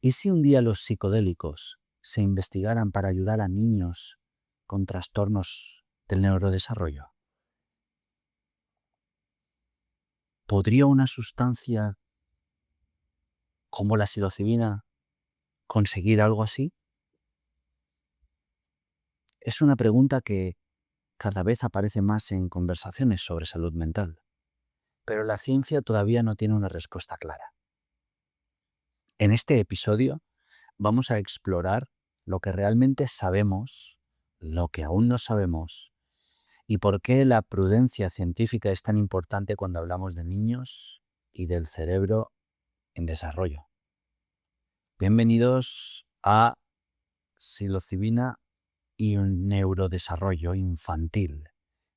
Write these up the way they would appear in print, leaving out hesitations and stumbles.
¿Y si un día los psicodélicos se investigaran para ayudar a niños con trastornos del neurodesarrollo? ¿Podría una sustancia como la psilocibina conseguir algo así? Es una pregunta que cada vez aparece más en conversaciones sobre salud mental, pero la ciencia todavía no tiene una respuesta clara. En este episodio vamos a explorar lo que realmente sabemos, lo que aún no sabemos, y por qué la prudencia científica es tan importante cuando hablamos de niños y del cerebro en desarrollo. Bienvenidos a psilocibina y un neurodesarrollo infantil,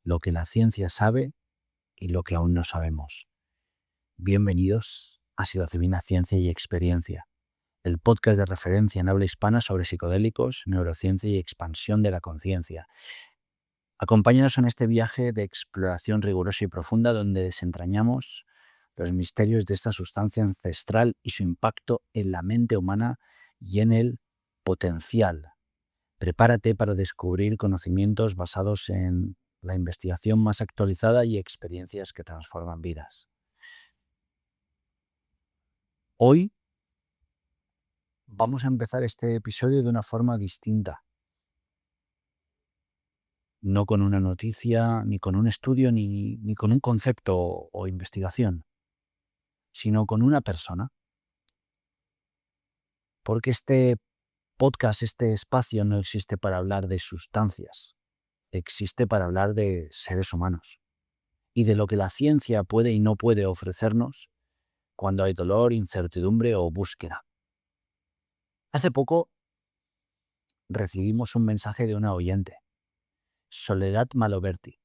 lo que la ciencia sabe y lo que aún no sabemos. Bienvenidos a Psilocibina Ciencia y Experiencia, el podcast de referencia en habla hispana sobre psicodélicos, neurociencia y expansión de la conciencia. Acompáñanos en este viaje de exploración rigurosa y profunda donde desentrañamos los misterios de esta sustancia ancestral y su impacto en la mente humana y en el potencial. Prepárate para descubrir conocimientos basados en la investigación más actualizada y experiencias que transforman vidas. Hoy vamos a empezar este episodio de una forma distinta. No con una noticia, ni con un estudio, ni con un concepto o investigación, sino con una persona. Porque este podcast, este espacio no existe para hablar de sustancias, existe para hablar de seres humanos y de lo que la ciencia puede y no puede ofrecernos cuando hay dolor, incertidumbre o búsqueda. Hace poco recibimos un mensaje de una oyente, Soledad Maloberti,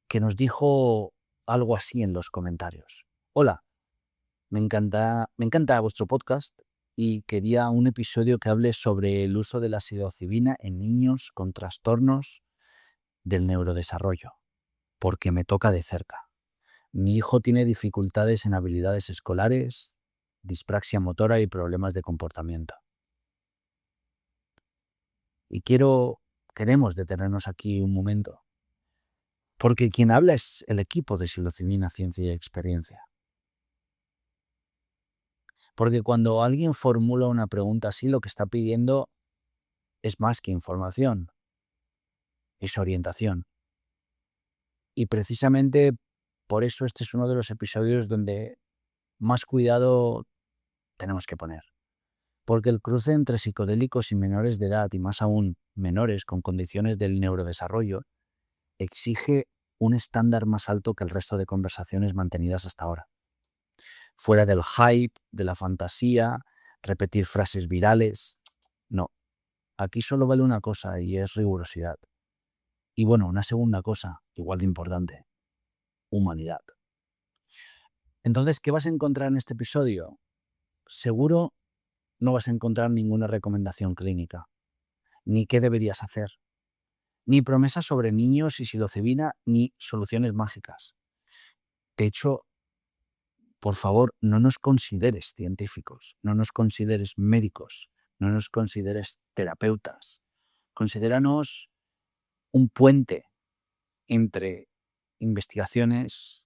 que nos dijo algo así en los comentarios. Hola, me encanta vuestro podcast y quería un episodio que hable sobre el uso de la psilocibina en niños con trastornos del neurodesarrollo, porque me toca de cerca. Mi hijo tiene dificultades en habilidades escolares, dispraxia motora y problemas de comportamiento. Y queremos detenernos aquí un momento, porque quien habla es el equipo de Psilocibina Ciencia y Experiencia. Porque cuando alguien formula una pregunta así, lo que está pidiendo es más que información, es orientación. Y precisamente por eso este es uno de los episodios donde más cuidado tenemos que poner. Porque el cruce entre psicodélicos y menores de edad, y más aún menores con condiciones del neurodesarrollo, exige un estándar más alto que el resto de conversaciones mantenidas hasta ahora. Fuera del hype, de la fantasía, repetir frases virales. No, aquí solo vale una cosa y es rigurosidad. Y bueno, una segunda cosa, igual de importante, humanidad. Entonces, ¿qué vas a encontrar en este episodio? Seguro no vas a encontrar ninguna recomendación clínica, ni qué deberías hacer, ni promesas sobre niños y psilocibina, ni soluciones mágicas. De hecho, por favor, no nos consideres científicos, no nos consideres médicos, no nos consideres terapeutas. Considéranos un puente entre investigaciones,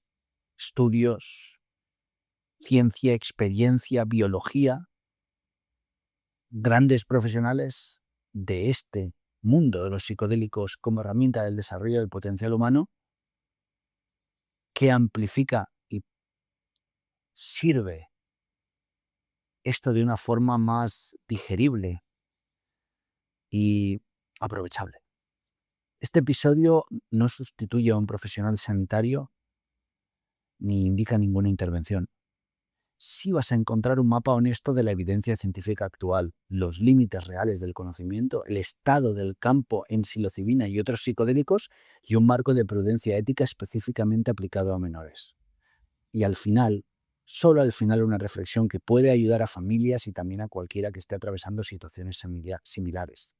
estudios, ciencia, experiencia, biología, grandes profesionales de este mundo de los psicodélicos como herramienta del desarrollo del potencial humano que amplifica y sirve esto de una forma más digerible y aprovechable. Este episodio no sustituye a un profesional sanitario ni indica ninguna intervención. Sí vas a encontrar un mapa honesto de la evidencia científica actual, los límites reales del conocimiento, el estado del campo en psilocibina y otros psicodélicos y un marco de prudencia ética específicamente aplicado a menores. Y al final, solo al final, una reflexión que puede ayudar a familias y también a cualquiera que esté atravesando situaciones similares.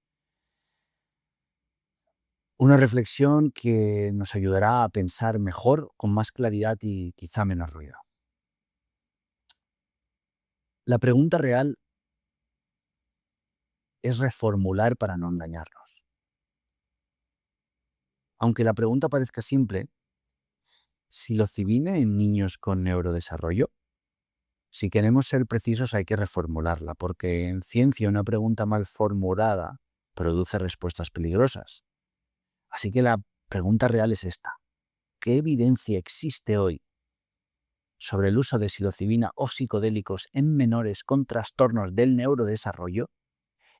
Una reflexión que nos ayudará a pensar mejor, con más claridad y quizá menos ruido. La pregunta real es reformular para no engañarnos. Aunque la pregunta parezca simple, ¿psilocibina en niños con neurodesarrollo? Si queremos ser precisos hay que reformularla, porque en ciencia una pregunta mal formulada produce respuestas peligrosas. Así que la pregunta real es esta. ¿Qué evidencia existe hoy sobre el uso de psilocibina o psicodélicos en menores con trastornos del neurodesarrollo?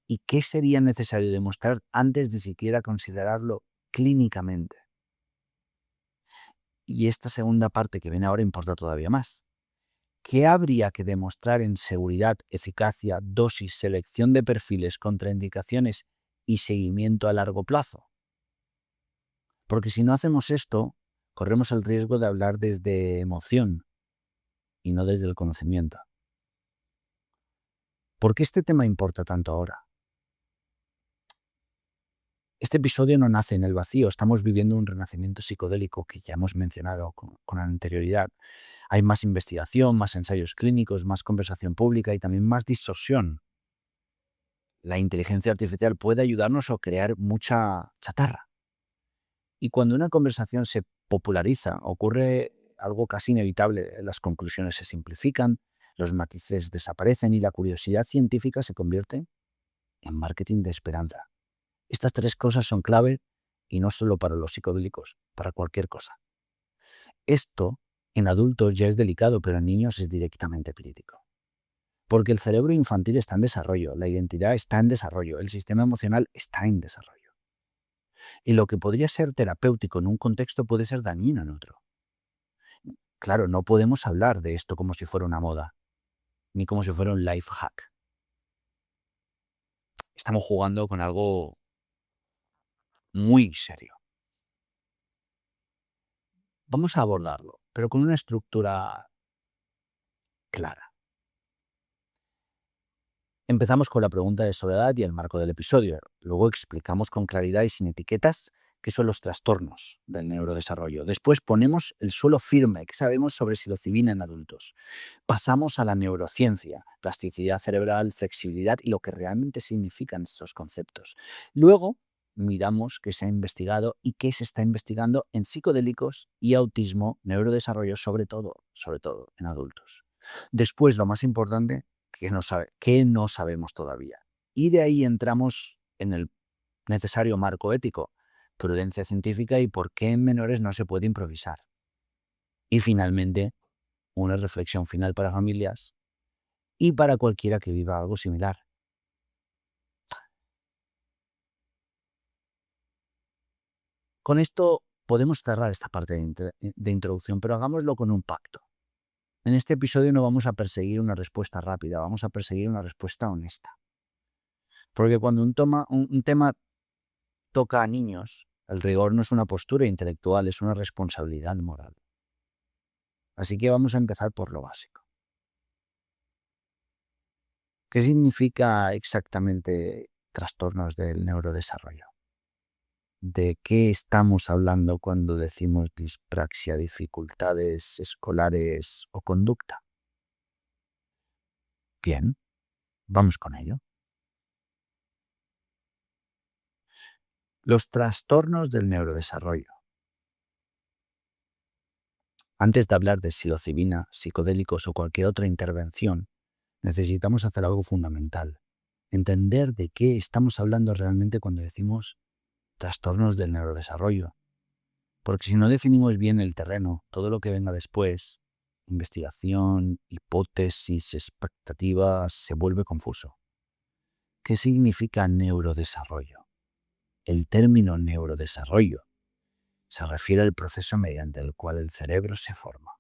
¿Y qué sería necesario demostrar antes de siquiera considerarlo clínicamente? Y esta segunda parte que viene ahora importa todavía más. ¿Qué habría que demostrar en seguridad, eficacia, dosis, selección de perfiles, contraindicaciones y seguimiento a largo plazo? Porque si no hacemos esto, corremos el riesgo de hablar desde emoción y no desde el conocimiento. ¿Por qué este tema importa tanto ahora? Este episodio no nace en el vacío, estamos viviendo un renacimiento psicodélico que ya hemos mencionado con anterioridad. Hay más investigación, más ensayos clínicos, más conversación pública y también más distorsión. La inteligencia artificial puede ayudarnos a crear mucha chatarra. Y cuando una conversación se populariza, ocurre algo casi inevitable. Las conclusiones se simplifican, los matices desaparecen y la curiosidad científica se convierte en marketing de esperanza. Estas tres cosas son clave y no solo para los psicodélicos, para cualquier cosa. Esto en adultos ya es delicado, pero en niños es directamente crítico. Porque el cerebro infantil está en desarrollo, la identidad está en desarrollo, el sistema emocional está en desarrollo. Y lo que podría ser terapéutico en un contexto puede ser dañino en otro. Claro, no podemos hablar de esto como si fuera una moda, ni como si fuera un life hack. Estamos jugando con algo muy serio. Vamos a abordarlo, pero con una estructura clara. Empezamos con la pregunta de soledad y el marco del episodio. Luego explicamos con claridad y sin etiquetas qué son los trastornos del neurodesarrollo. Después ponemos el suelo firme que sabemos sobre psilocibina en adultos. Pasamos a la neurociencia, plasticidad cerebral, flexibilidad y lo que realmente significan estos conceptos. Luego miramos qué se ha investigado y qué se está investigando en psicodélicos y autismo, neurodesarrollo, sobre todo en adultos. Después, lo más importante, que no sabemos todavía. Y de ahí entramos en el necesario marco ético, prudencia científica y por qué en menores no se puede improvisar. Y finalmente, una reflexión final para familias y para cualquiera que viva algo similar. Con esto podemos cerrar esta parte de introducción, pero hagámoslo con un pacto. En este episodio no vamos a perseguir una respuesta rápida, vamos a perseguir una respuesta honesta. Porque cuando un tema toca a niños, el rigor no es una postura intelectual, es una responsabilidad moral. Así que vamos a empezar por lo básico. ¿Qué significa exactamente trastornos del neurodesarrollo? ¿De qué estamos hablando cuando decimos dispraxia, dificultades escolares o conducta? Bien, vamos con ello. Los trastornos del neurodesarrollo. Antes de hablar de psilocibina, psicodélicos o cualquier otra intervención, necesitamos hacer algo fundamental. Entender de qué estamos hablando realmente cuando decimos trastornos del neurodesarrollo. Porque si no definimos bien el terreno, todo lo que venga después, investigación, hipótesis, expectativas, se vuelve confuso. ¿Qué significa neurodesarrollo? El término neurodesarrollo se refiere al proceso mediante el cual el cerebro se forma,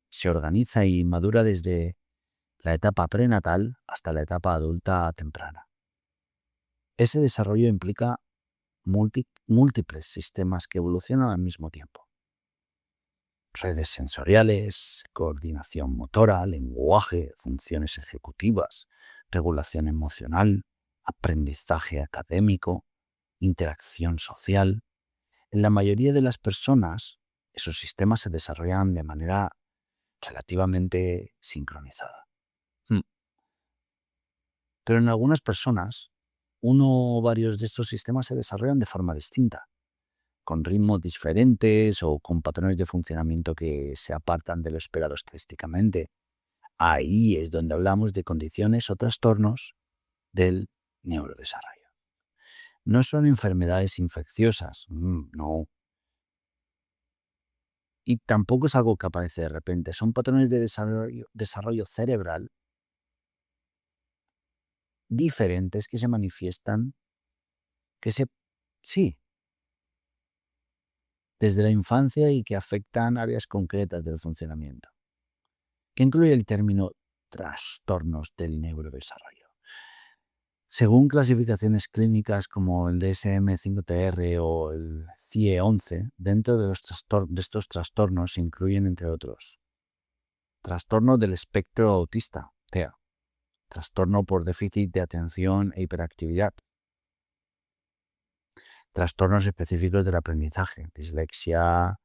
se organiza y madura desde la etapa prenatal hasta la etapa adulta temprana. Ese desarrollo implica múltiples sistemas que evolucionan al mismo tiempo. Redes sensoriales, coordinación motora, lenguaje, funciones ejecutivas, regulación emocional, aprendizaje académico, interacción social. En la mayoría de las personas, esos sistemas se desarrollan de manera relativamente sincronizada. Pero en algunas personas uno o varios de estos sistemas se desarrollan de forma distinta, con ritmos diferentes o con patrones de funcionamiento que se apartan de lo esperado estadísticamente. Ahí es donde hablamos de condiciones o trastornos del neurodesarrollo. No son enfermedades infecciosas, no. Y tampoco es algo que aparece de repente, son patrones de desarrollo cerebral diferentes que se manifiestan, sí, desde la infancia y que afectan áreas concretas del funcionamiento, que incluye el término trastornos del neurodesarrollo. Según clasificaciones clínicas como el DSM-5TR o el CIE-11, dentro de estos trastornos se incluyen, entre otros, trastorno del espectro autista, TEA, trastorno por déficit de atención e hiperactividad, trastornos específicos del aprendizaje, dislexia,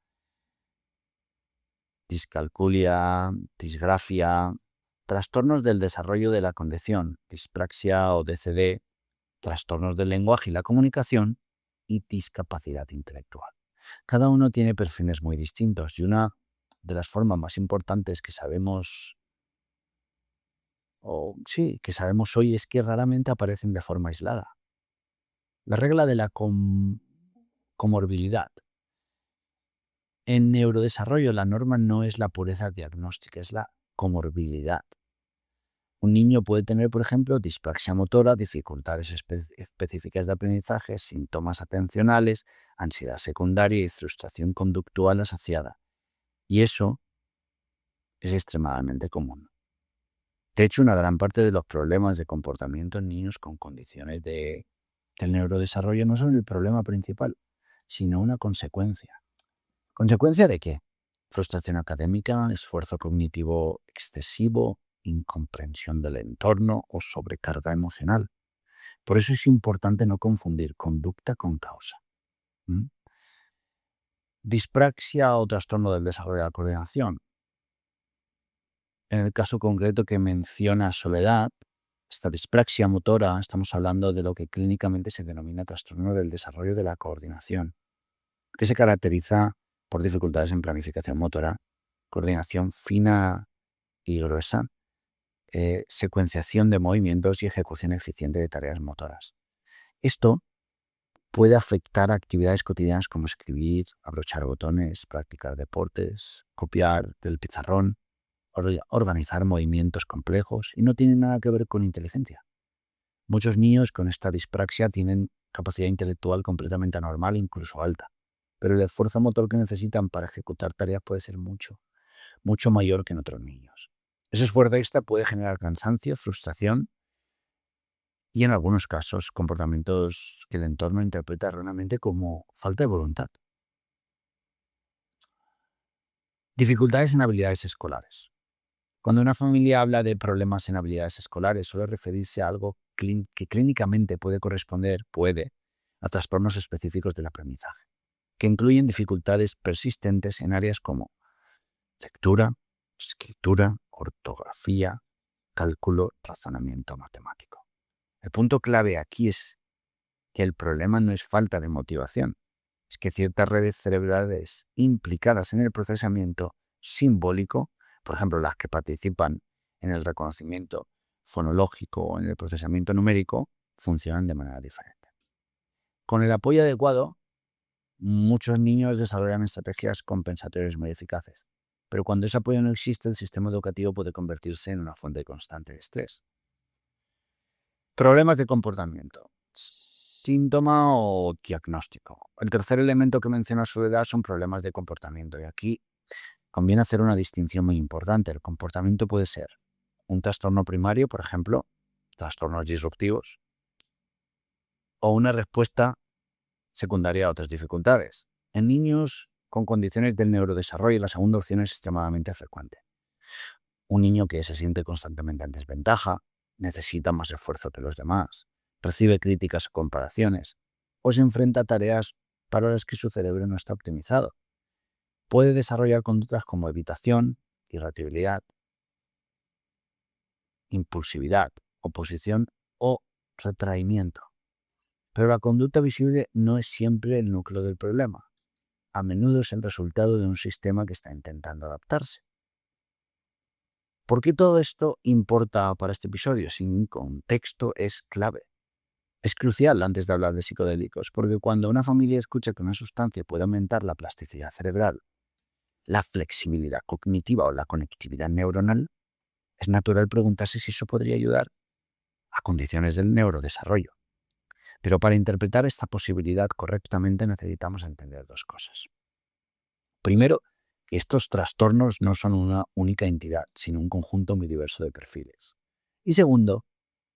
discalculia, disgrafia, trastornos del desarrollo de la condición, dispraxia o DCD, trastornos del lenguaje y la comunicación y discapacidad intelectual. Cada uno tiene perfiles muy distintos y una de las formas más importantes que sabemos hoy es que raramente aparecen de forma aislada. La regla de la comorbilidad. En neurodesarrollo la norma no es la pureza diagnóstica, es la comorbilidad. Un niño puede tener, por ejemplo, dispraxia motora, dificultades específicas de aprendizaje, síntomas atencionales, ansiedad secundaria y frustración conductual asociada. Y eso es extremadamente común. De hecho, una gran parte de los problemas de comportamiento en niños con condiciones del neurodesarrollo no son el problema principal, sino una consecuencia. ¿Consecuencia de qué? Frustración académica, esfuerzo cognitivo excesivo, incomprensión del entorno o sobrecarga emocional. Por eso es importante no confundir conducta con causa. Dispraxia o trastorno del desarrollo de la coordinación. En el caso concreto que menciona Soledad, esta dispraxia motora, estamos hablando de lo que clínicamente se denomina trastorno del desarrollo de la coordinación, que se caracteriza por dificultades en planificación motora, coordinación fina y gruesa, secuenciación de movimientos y ejecución eficiente de tareas motoras. Esto puede afectar a actividades cotidianas como escribir, abrochar botones, practicar deportes, copiar del pizarrón, organizar movimientos complejos y no tiene nada que ver con inteligencia. Muchos niños con esta dispraxia tienen capacidad intelectual completamente anormal, incluso alta, pero el esfuerzo motor que necesitan para ejecutar tareas puede ser mucho mayor que en otros niños. Ese esfuerzo extra puede generar cansancio, frustración y en algunos casos comportamientos que el entorno interpreta erróneamente como falta de voluntad. Dificultades en habilidades escolares. Cuando una familia habla de problemas en habilidades escolares, suele referirse a algo que clínicamente puede corresponder a trastornos específicos del aprendizaje, que incluyen dificultades persistentes en áreas como lectura, escritura, ortografía, cálculo, razonamiento matemático. El punto clave aquí es que el problema no es falta de motivación, es que ciertas redes cerebrales implicadas en el procesamiento simbólico, por ejemplo, las que participan en el reconocimiento fonológico o en el procesamiento numérico, funcionan de manera diferente. Con el apoyo adecuado, muchos niños desarrollan estrategias compensatorias muy eficaces, pero cuando ese apoyo no existe, el sistema educativo puede convertirse en una fuente constante de estrés. Problemas de comportamiento. Síntoma o diagnóstico. El tercer elemento que menciona Soledad son problemas de comportamiento y aquí conviene hacer una distinción muy importante. El comportamiento puede ser un trastorno primario, por ejemplo, trastornos disruptivos, o una respuesta secundaria a otras dificultades. En niños con condiciones del neurodesarrollo, la segunda opción es extremadamente frecuente. Un niño que se siente constantemente en desventaja, necesita más esfuerzo que los demás, recibe críticas o comparaciones, o se enfrenta a tareas para las que su cerebro no está optimizado. Puede desarrollar conductas como evitación, irritabilidad, impulsividad, oposición o retraimiento. Pero la conducta visible no es siempre el núcleo del problema. A menudo es el resultado de un sistema que está intentando adaptarse. ¿Por qué todo esto importa para este episodio? Sin contexto es clave. Es crucial antes de hablar de psicodélicos, porque cuando una familia escucha que una sustancia puede aumentar la plasticidad cerebral, la flexibilidad cognitiva o la conectividad neuronal, es natural preguntarse si eso podría ayudar a condiciones del neurodesarrollo. Pero para interpretar esta posibilidad correctamente necesitamos entender dos cosas. Primero, que estos trastornos no son una única entidad, sino un conjunto muy diverso de perfiles. Y segundo,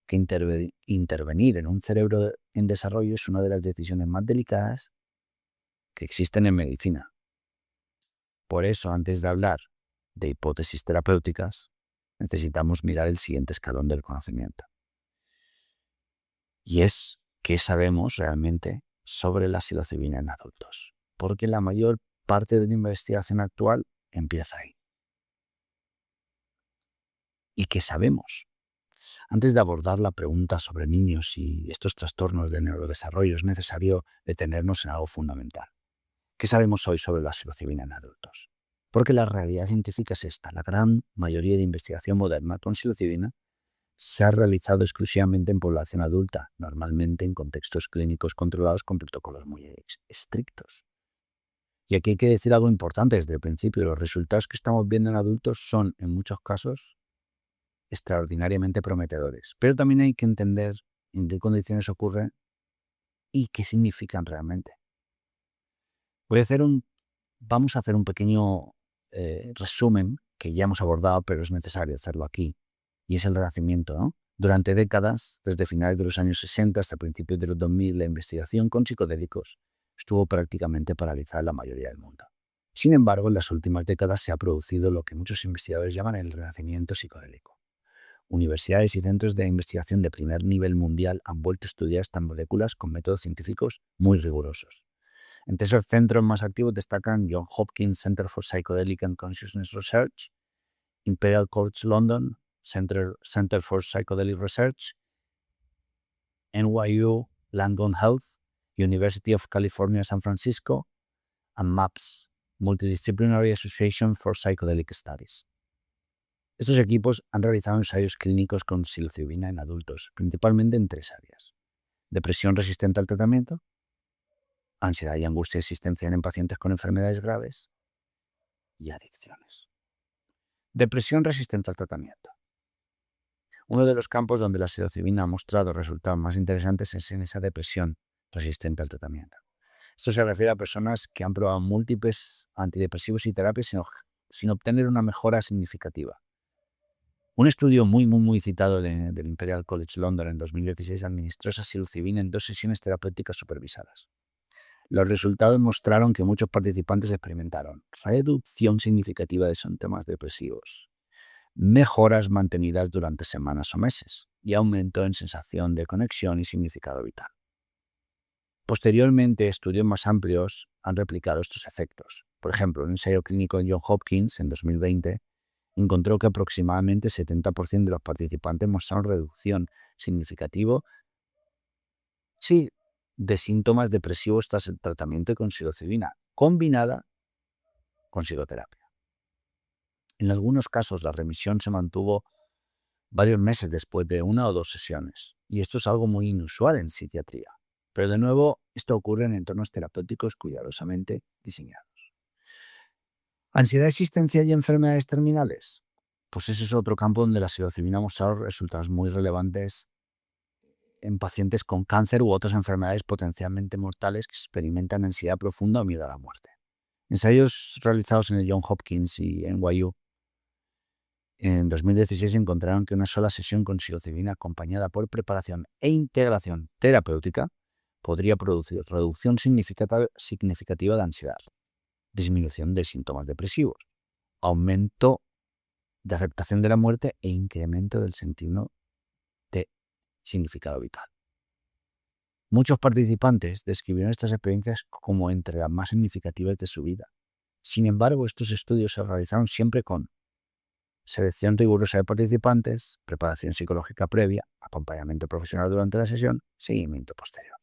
que intervenir en un cerebro en desarrollo es una de las decisiones más delicadas que existen en medicina. Por eso, antes de hablar de hipótesis terapéuticas, necesitamos mirar el siguiente escalón del conocimiento. Y es qué sabemos realmente sobre la psilocibina en adultos. Porque la mayor parte de la investigación actual empieza ahí. ¿Y qué sabemos? Antes de abordar la pregunta sobre niños y estos trastornos de neurodesarrollo, es necesario detenernos en algo fundamental. ¿Qué sabemos hoy sobre la psilocibina en adultos? Porque la realidad científica es esta. La gran mayoría de investigación moderna con psilocibina se ha realizado exclusivamente en población adulta, normalmente en contextos clínicos controlados con protocolos muy estrictos. Y aquí hay que decir algo importante desde el principio. Los resultados que estamos viendo en adultos son, en muchos casos, extraordinariamente prometedores. Pero también hay que entender en qué condiciones ocurren y qué significan realmente. Vamos a hacer un pequeño resumen que ya hemos abordado, pero es necesario hacerlo aquí. Y es el Renacimiento, ¿no? Durante décadas, desde finales de los años 60 hasta principios de los 2000, la investigación con psicodélicos estuvo prácticamente paralizada en la mayoría del mundo. Sin embargo, en las últimas décadas se ha producido lo que muchos investigadores llaman el Renacimiento psicodélico. Universidades y centros de investigación de primer nivel mundial han vuelto a estudiar estas moléculas con métodos científicos muy rigurosos. Entre esos centros más activos destacan Johns Hopkins Center for Psychedelic and Consciousness Research, Imperial College London Center for Psychedelic Research, NYU Langone Health, University of California San Francisco, and MAPS, Multidisciplinary Association for Psychedelic Studies. Estos equipos han realizado ensayos clínicos con psilocibina en adultos, principalmente en tres áreas: depresión resistente al tratamiento, ansiedad y angustia existencial en pacientes con enfermedades graves y adicciones. Depresión resistente al tratamiento. Uno de los campos donde la psilocibina ha mostrado resultados más interesantes es en esa depresión resistente al tratamiento. Esto se refiere a personas que han probado múltiples antidepresivos y terapias sin obtener una mejora significativa. Un estudio muy citado del Imperial College London en 2016 administró esa psilocibina en 2 sesiones terapéuticas supervisadas. Los resultados mostraron que muchos participantes experimentaron reducción significativa de síntomas depresivos, mejoras mantenidas durante semanas o meses y aumento en sensación de conexión y significado vital. Posteriormente, estudios más amplios han replicado estos efectos. Por ejemplo, un ensayo clínico en Johns Hopkins en 2020 encontró que aproximadamente 70% de los participantes mostraron reducción significativa de síntomas depresivos tras el tratamiento con psilocibina, combinada con psicoterapia. En algunos casos, la remisión se mantuvo varios meses después de 1 o 2 sesiones, y esto es algo muy inusual en psiquiatría. Pero de nuevo, esto ocurre en entornos terapéuticos cuidadosamente diseñados. ¿Ansiedad existencial y enfermedades terminales? Pues ese es otro campo donde la psilocibina ha mostrado resultados muy relevantes en pacientes con cáncer u otras enfermedades potencialmente mortales que experimentan ansiedad profunda o miedo a la muerte. Ensayos realizados en el Johns Hopkins y NYU en 2016 encontraron que una sola sesión con psilocibina acompañada por preparación e integración terapéutica podría producir reducción significativa de ansiedad, disminución de síntomas depresivos, aumento de aceptación de la muerte e incremento del sentido de significado vital. Muchos participantes describieron estas experiencias como entre las más significativas de su vida. Sin embargo, estos estudios se realizaron siempre con selección rigurosa de participantes, preparación psicológica previa, acompañamiento profesional durante la sesión, seguimiento posterior.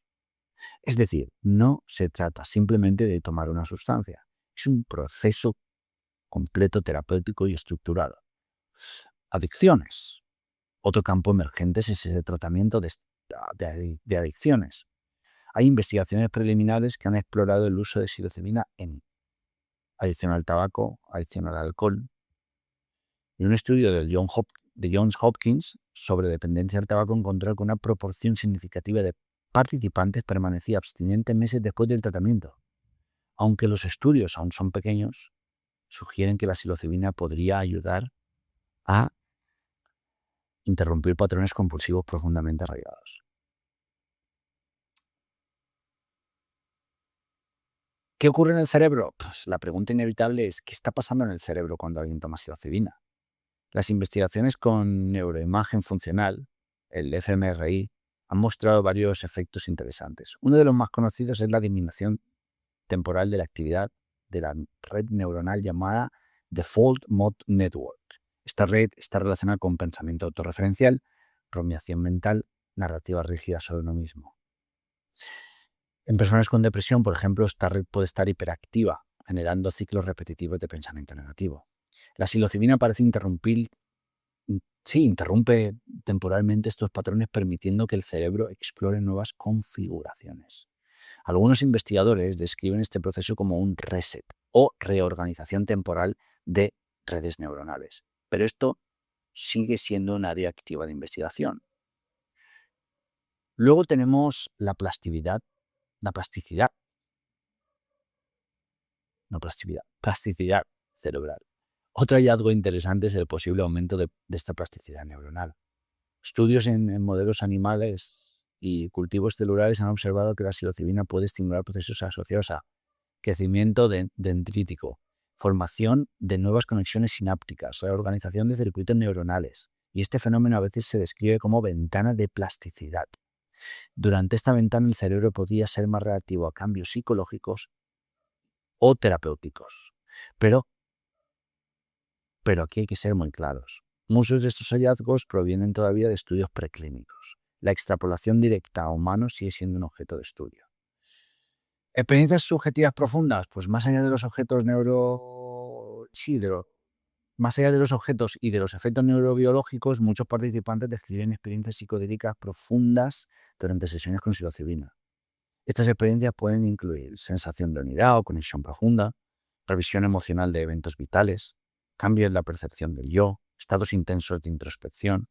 Es decir, no se trata simplemente de tomar una sustancia, es un proceso completo terapéutico y estructurado. Adicciones. Otro campo emergente es ese tratamiento de adicciones. Hay investigaciones preliminares que han explorado el uso de psilocibina en adicción al tabaco, adicción al alcohol. Y un estudio de Johns Hopkins sobre dependencia al tabaco encontró que una proporción significativa de participantes permanecía abstinente meses después del tratamiento. Aunque los estudios aún son pequeños, sugieren que la psilocibina podría ayudar a interrumpir patrones compulsivos profundamente arraigados. ¿Qué ocurre en el cerebro? Pues la pregunta inevitable es ¿qué está pasando en el cerebro cuando alguien toma psilocibina? Las investigaciones con neuroimagen funcional, el fMRI, han mostrado varios efectos interesantes. Uno de los más conocidos es la disminución temporal de la actividad de la red neuronal llamada Default Mode Network. Esta red está relacionada con pensamiento autorreferencial, rumiación mental, narrativa rígida sobre uno mismo. En personas con depresión, por ejemplo, esta red puede estar hiperactiva, generando ciclos repetitivos de pensamiento negativo. La psilocibina parece interrumpe temporalmente estos patrones, permitiendo que el cerebro explore nuevas configuraciones. Algunos investigadores describen este proceso como un reset o reorganización temporal de redes neuronales, pero esto sigue siendo un área activa de investigación. Luego tenemos la plasticidad cerebral. Otro hallazgo interesante es el posible aumento de esta plasticidad neuronal. Estudios en modelos animales y cultivos celulares han observado que la psilocibina puede estimular procesos asociados a crecimiento dendrítico, formación de nuevas conexiones sinápticas, reorganización de circuitos neuronales, y este fenómeno a veces se describe como ventana de plasticidad. Durante esta ventana el cerebro podría ser más reactivo a cambios psicológicos o terapéuticos. Pero aquí hay que ser muy claros. Muchos de estos hallazgos provienen todavía de estudios preclínicos. La extrapolación directa a humanos sigue siendo un objeto de estudio. ¿Experiencias subjetivas profundas? Pues más allá de los objetos más allá de los objetos y de los efectos neurobiológicos, muchos participantes describen experiencias psicodélicas profundas durante sesiones con psilocibina. Estas experiencias pueden incluir sensación de unidad o conexión profunda, revisión emocional de eventos vitales, cambio en la percepción del yo, estados intensos de introspección.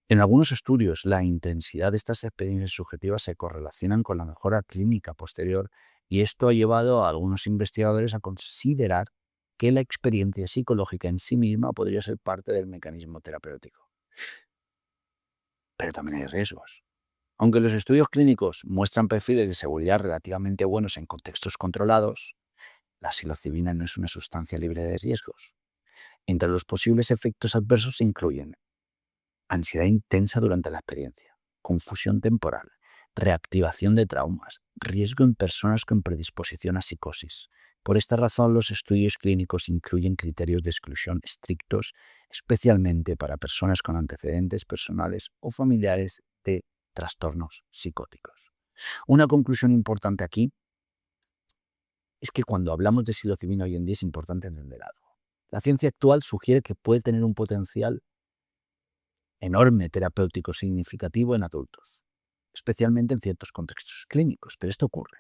En algunos estudios, la intensidad de estas experiencias subjetivas se correlacionan con la mejora clínica posterior, y esto ha llevado a algunos investigadores a considerar que la experiencia psicológica en sí misma podría ser parte del mecanismo terapéutico. Pero también hay riesgos. Aunque los estudios clínicos muestran perfiles de seguridad relativamente buenos en contextos controlados, la psilocibina no es una sustancia libre de riesgos. Entre los posibles efectos adversos se incluyen ansiedad intensa durante la experiencia, confusión temporal, reactivación de traumas, riesgo en personas con predisposición a psicosis. Por esta razón, los estudios clínicos incluyen criterios de exclusión estrictos, especialmente para personas con antecedentes personales o familiares de trastornos psicóticos. Una conclusión importante aquí es que cuando hablamos de psilocibina hoy en día es importante entender algo. La ciencia actual sugiere que puede tener un potencial enorme terapéutico significativo en adultos, especialmente en ciertos contextos clínicos, pero esto ocurre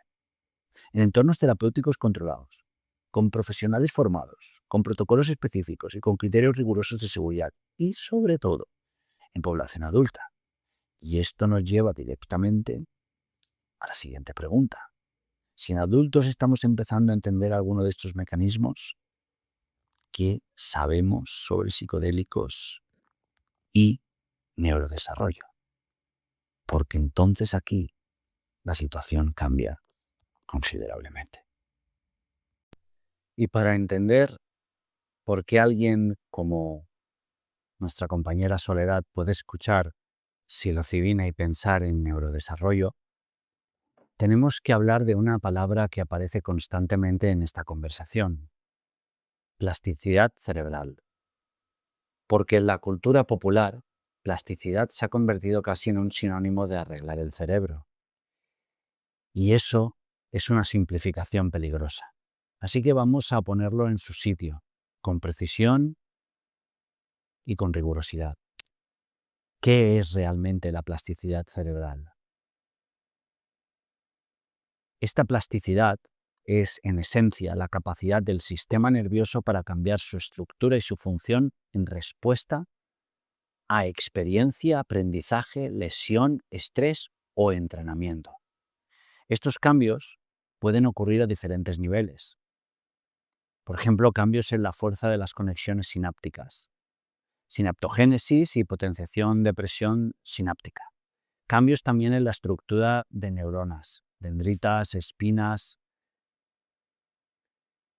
en entornos terapéuticos controlados, con profesionales formados, con protocolos específicos y con criterios rigurosos de seguridad, y sobre todo en población adulta. Y esto nos lleva directamente a la siguiente pregunta. Si en adultos estamos empezando a entender alguno de estos mecanismos, ¿qué sabemos sobre psicodélicos y neurodesarrollo? Porque entonces aquí la situación cambia considerablemente. Y para entender por qué alguien como nuestra compañera Soledad puede escuchar psilocibina y pensar en neurodesarrollo, tenemos que hablar de una palabra que aparece constantemente en esta conversación: plasticidad cerebral. Porque en la cultura popular, plasticidad se ha convertido casi en un sinónimo de arreglar el cerebro. Y eso es una simplificación peligrosa. Así que vamos a ponerlo en su sitio, con precisión y con rigurosidad. ¿Qué es realmente la plasticidad cerebral? Esta plasticidad es, en esencia, la capacidad del sistema nervioso para cambiar su estructura y su función en respuesta a experiencia, aprendizaje, lesión, estrés o entrenamiento. Estos cambios pueden ocurrir a diferentes niveles. Por ejemplo, cambios en la fuerza de las conexiones sinápticas, sinaptogénesis y potenciación de presión sináptica. Cambios también en la estructura de neuronas, dendritas, espinas.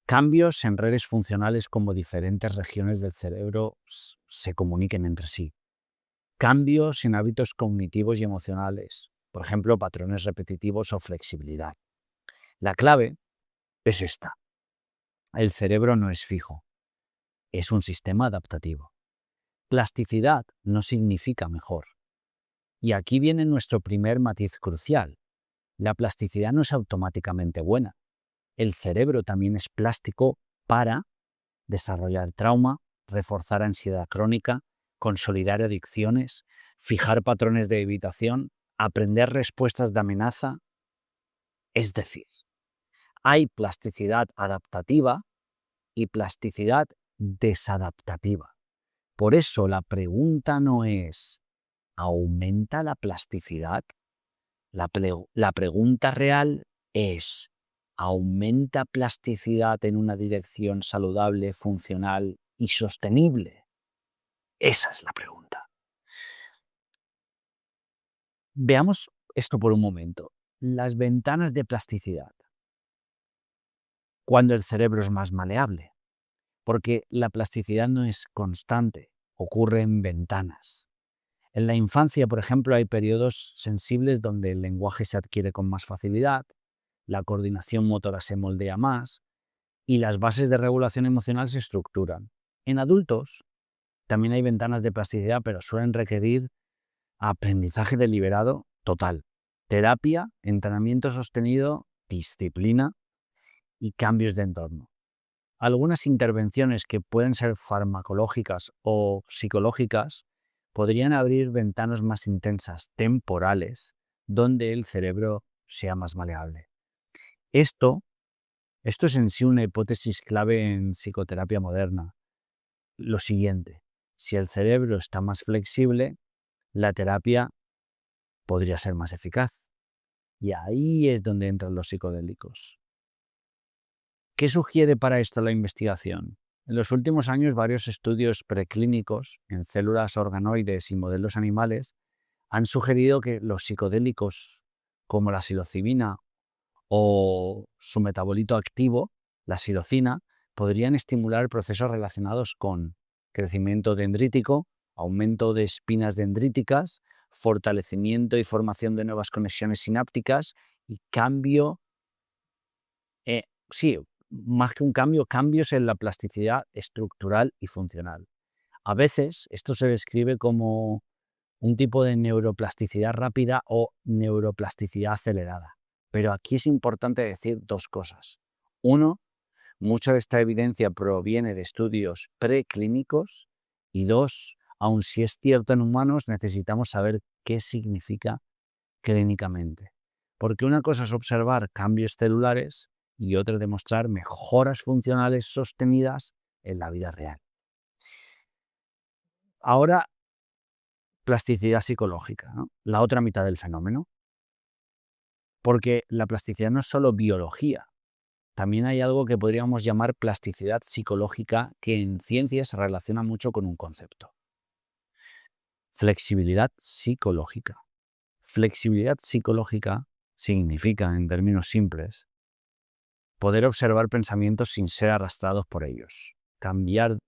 Cambios en redes funcionales como diferentes regiones del cerebro se comuniquen entre sí. Cambios en hábitos cognitivos y emocionales, por ejemplo, patrones repetitivos o flexibilidad. La clave es esta. El cerebro no es fijo, es un sistema adaptativo. Plasticidad no significa mejor. Y aquí viene nuestro primer matiz crucial. La plasticidad no es automáticamente buena. El cerebro también es plástico para desarrollar trauma, reforzar ansiedad crónica, consolidar adicciones, fijar patrones de evitación, aprender respuestas de amenaza. Es decir, hay plasticidad adaptativa y plasticidad desadaptativa. Por eso la pregunta no es ¿aumenta la plasticidad? La pregunta real es ¿aumenta plasticidad en una dirección saludable, funcional y sostenible? Esa es la pregunta. Veamos esto por un momento. Las ventanas de plasticidad. Cuando el cerebro es más maleable. Porque la plasticidad no es constante, ocurre en ventanas. En la infancia, por ejemplo, hay periodos sensibles donde el lenguaje se adquiere con más facilidad, la coordinación motora se moldea más y las bases de regulación emocional se estructuran. En adultos también hay ventanas de plasticidad, pero suelen requerir aprendizaje deliberado total, terapia, entrenamiento sostenido, disciplina y cambios de entorno. Algunas intervenciones que pueden ser farmacológicas o psicológicas podrían abrir ventanas más intensas, temporales, donde el cerebro sea más maleable. Esto es en sí una hipótesis clave en psicoterapia moderna. Lo siguiente, si el cerebro está más flexible, la terapia podría ser más eficaz. Y ahí es donde entran los psicodélicos. ¿Qué sugiere para esto la investigación? En los últimos años, varios estudios preclínicos en células organoides y modelos animales han sugerido que los psicodélicos, como la psilocibina o su metabolito activo, la psilocina, podrían estimular procesos relacionados con crecimiento dendrítico, aumento de espinas dendríticas, fortalecimiento y formación de nuevas conexiones sinápticas y cambio, más que un cambio, cambios en la plasticidad estructural y funcional. A veces esto se describe como un tipo de neuroplasticidad rápida o neuroplasticidad acelerada. Pero aquí es importante decir dos cosas. Uno, mucha de esta evidencia proviene de estudios preclínicos. Y dos, aun si es cierto en humanos, necesitamos saber qué significa clínicamente. Porque una cosa es observar cambios celulares y otra demostrar mejoras funcionales sostenidas en la vida real. Ahora, plasticidad psicológica, ¿no? La otra mitad del fenómeno. Porque la plasticidad no es solo biología, también hay algo que podríamos llamar plasticidad psicológica que en ciencia se relaciona mucho con un concepto. Flexibilidad psicológica. Flexibilidad psicológica significa, en términos simples, poder observar pensamientos sin ser arrastrados por ellos, cambiar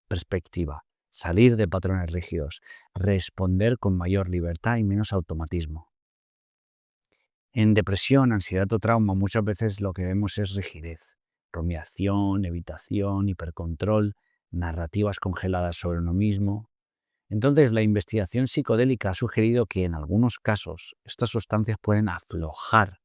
perspectiva, salir de patrones rígidos, responder con mayor libertad y menos automatismo. En depresión, ansiedad o trauma muchas veces lo que vemos es rigidez, rumiación, evitación, hipercontrol, narrativas congeladas sobre uno mismo. Entonces, la investigación psicodélica ha sugerido que en algunos casos estas sustancias pueden aflojar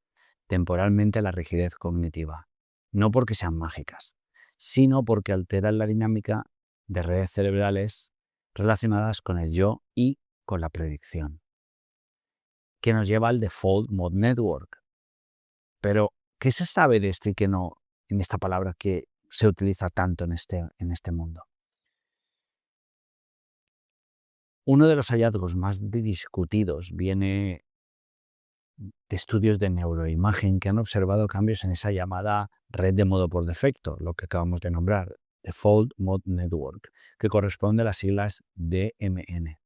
temporalmente la rigidez cognitiva, no porque sean mágicas, sino porque alteran la dinámica de redes cerebrales relacionadas con el yo y con la predicción, que nos lleva al Default Mode Network. Pero, ¿qué se sabe de esto y qué no en esta palabra que se utiliza tanto en este mundo? Uno de los hallazgos más discutidos viene de estudios de neuroimagen que han observado cambios en esa llamada red de modo por defecto, lo que acabamos de nombrar, Default Mode Network, que corresponde a las siglas DMN.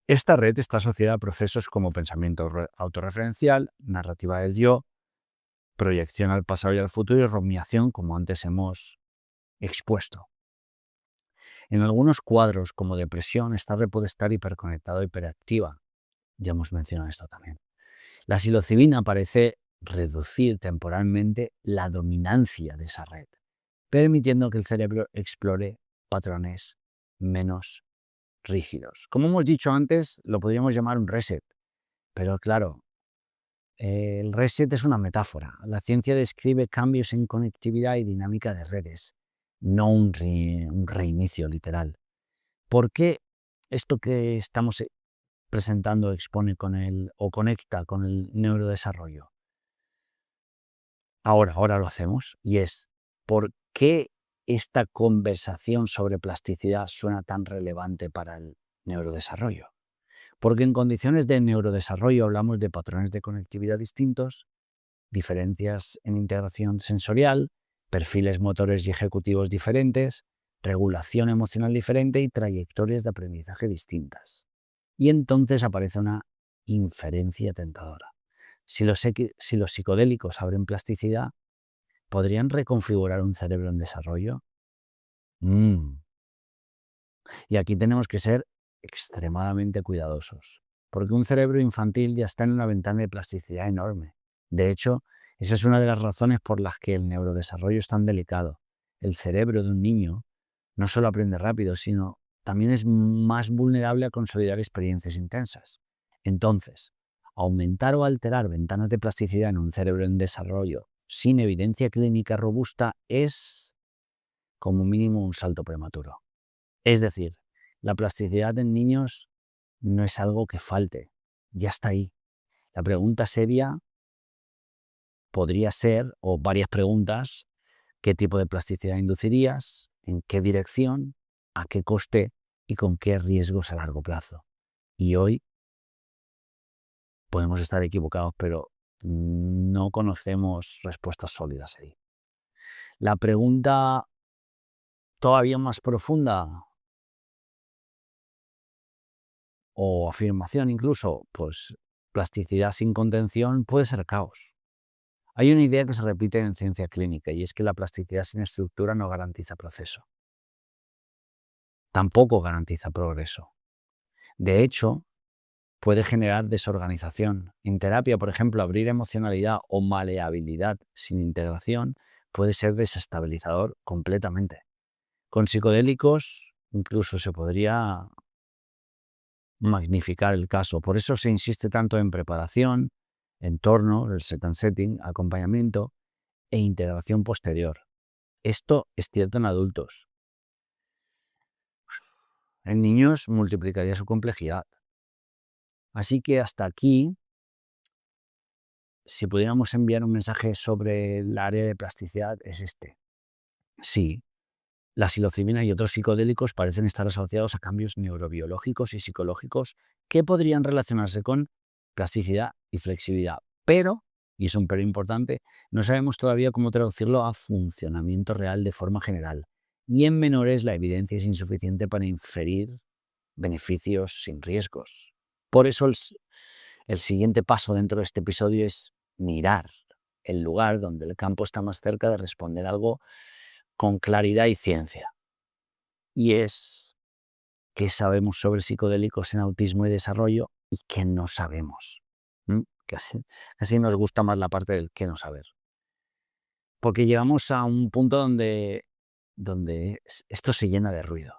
Esta red está asociada a procesos como pensamiento autorreferencial, narrativa del yo, proyección al pasado y al futuro y rumiación, como antes hemos expuesto. En algunos cuadros, como depresión, esta red puede estar hiperconectada o hiperactiva. Ya hemos mencionado esto también. La psilocibina parece reducir temporalmente la dominancia de esa red, permitiendo que el cerebro explore patrones menos rígidos. Como hemos dicho antes, lo podríamos llamar un reset, pero claro, el reset es una metáfora. La ciencia describe cambios en conectividad y dinámica de redes, no un reinicio literal. ¿Por qué esto que estamos presentando expone o conecta con el neurodesarrollo? Ahora lo hacemos, y es ¿por qué esta conversación sobre plasticidad suena tan relevante para el neurodesarrollo? Porque en condiciones de neurodesarrollo hablamos de patrones de conectividad distintos, diferencias en integración sensorial, perfiles motores y ejecutivos diferentes, regulación emocional diferente y trayectorias de aprendizaje distintas. Y entonces aparece una inferencia tentadora. Si los psicodélicos abren plasticidad, ¿podrían reconfigurar un cerebro en desarrollo? Y aquí tenemos que ser extremadamente cuidadosos, porque un cerebro infantil ya está en una ventana de plasticidad enorme. De hecho, esa es una de las razones por las que el neurodesarrollo es tan delicado. El cerebro de un niño no solo aprende rápido, sino también es más vulnerable a consolidar experiencias intensas. Entonces, aumentar o alterar ventanas de plasticidad en un cerebro en desarrollo sin evidencia clínica robusta es, como mínimo, un salto prematuro. Es decir, la plasticidad en niños no es algo que falte, ya está ahí. La pregunta seria podría ser, o varias preguntas, ¿qué tipo de plasticidad inducirías? ¿En qué dirección? ¿A qué coste? ¿Y con qué riesgos a largo plazo? Y hoy podemos estar equivocados, pero no conocemos respuestas sólidas ahí. La pregunta todavía más profunda, o afirmación incluso, pues plasticidad sin contención puede ser caos. Hay una idea que se repite en ciencia clínica y es que la plasticidad sin estructura no garantiza proceso. Tampoco garantiza progreso. De hecho, puede generar desorganización. En terapia, por ejemplo, abrir emocionalidad o maleabilidad sin integración puede ser desestabilizador completamente. Con psicodélicos incluso se podría magnificar el caso. Por eso se insiste tanto en preparación, entorno, el set and setting, acompañamiento e integración posterior. Esto es cierto en adultos. En niños multiplicaría su complejidad. Así que hasta aquí, si pudiéramos enviar un mensaje sobre el área de plasticidad, es este. Sí, la psilocibina y otros psicodélicos parecen estar asociados a cambios neurobiológicos y psicológicos que podrían relacionarse con plasticidad y flexibilidad. Pero, y es un pero importante, no sabemos todavía cómo traducirlo a funcionamiento real de forma general. Y en menores la evidencia es insuficiente para inferir beneficios sin riesgos. Por eso el siguiente paso dentro de este episodio es mirar el lugar donde el campo está más cerca de responder algo con claridad y ciencia. Y es qué sabemos sobre psicodélicos en autismo y desarrollo y qué no sabemos. Casi nos gusta más la parte del qué no saber. Porque llegamos a un punto donde esto se llena de ruido.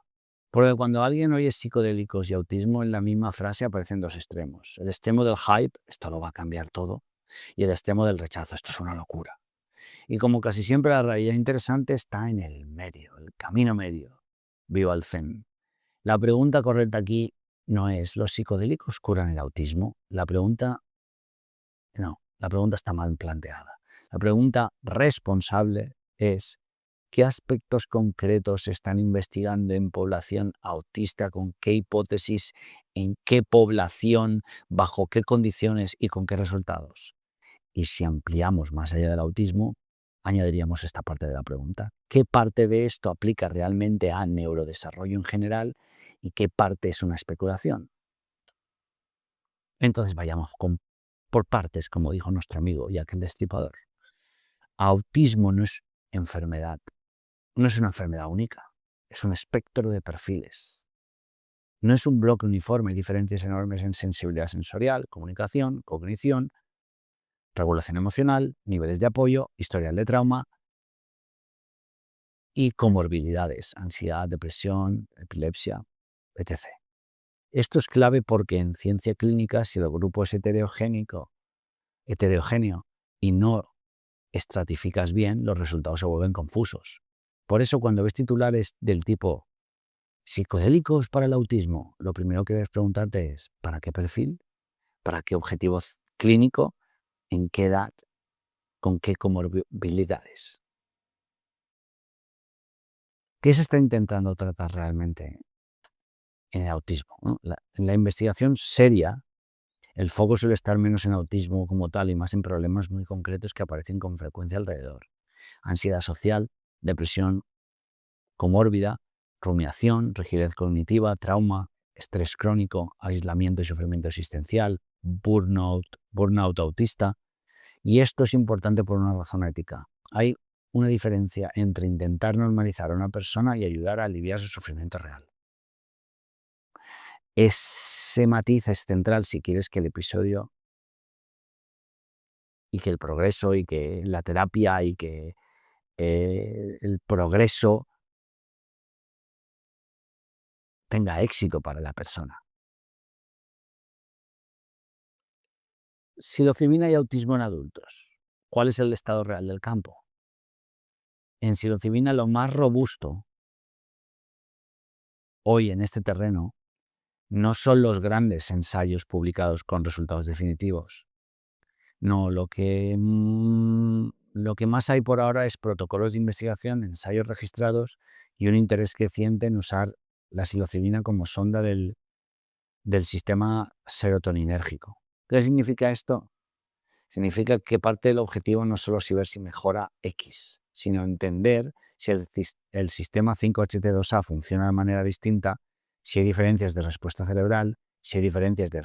Porque cuando alguien oye psicodélicos y autismo en la misma frase aparecen dos extremos. El extremo del hype, esto lo va a cambiar todo, y el extremo del rechazo. Esto es una locura. Y como casi siempre la realidad interesante está en el medio, el camino medio. Viva el Zen. La pregunta correcta aquí no es ¿los psicodélicos curan el autismo? La pregunta está mal planteada. La pregunta responsable es ¿qué aspectos concretos se están investigando en población autista? ¿Con qué hipótesis? ¿En qué población? ¿Bajo qué condiciones? ¿Y con qué resultados? Y si ampliamos más allá del autismo, añadiríamos esta parte de la pregunta. ¿Qué parte de esto aplica realmente a neurodesarrollo en general y qué parte es una especulación? Entonces vayamos por partes, como dijo nuestro amigo Jack el Destripador. Autismo no es enfermedad, no es una enfermedad única, es un espectro de perfiles. No es un bloque uniforme, hay diferencias enormes en sensibilidad sensorial, comunicación, cognición, regulación emocional, niveles de apoyo, historial de trauma y comorbilidades, ansiedad, depresión, epilepsia, etc. Esto es clave porque en ciencia clínica, si el grupo es heterogéneo y no estratificas bien, los resultados se vuelven confusos. Por eso, cuando ves titulares del tipo psicodélicos para el autismo, lo primero que debes preguntarte es ¿para qué perfil? ¿Para qué objetivo clínico? ¿En qué edad? ¿Con qué comorbilidades? ¿Qué se está intentando tratar realmente en el autismo? ¿No? En la investigación seria, el foco suele estar menos en autismo como tal y más en problemas muy concretos que aparecen con frecuencia alrededor. Ansiedad social, depresión comórbida, rumiación, rigidez cognitiva, trauma, estrés crónico, aislamiento y sufrimiento existencial, burnout autista. Y esto es importante por una razón ética. Hay una diferencia entre intentar normalizar a una persona y ayudar a aliviar su sufrimiento real. Ese matiz es central si quieres que el episodio y que el progreso y que la terapia y que el progreso tenga éxito para la persona. Psilocibina y autismo en adultos. ¿Cuál es el estado real del campo? En psilocibina lo más robusto hoy en este terreno no son los grandes ensayos publicados con resultados definitivos. No, lo que más hay por ahora es protocolos de investigación, ensayos registrados y un interés creciente en usar la psilocibina como sonda del sistema serotoninérgico. ¿Qué significa esto? Significa que parte del objetivo no solo es ver si mejora X, sino entender si el sistema 5HT2A funciona de manera distinta, si hay diferencias de respuesta cerebral, si hay diferencias de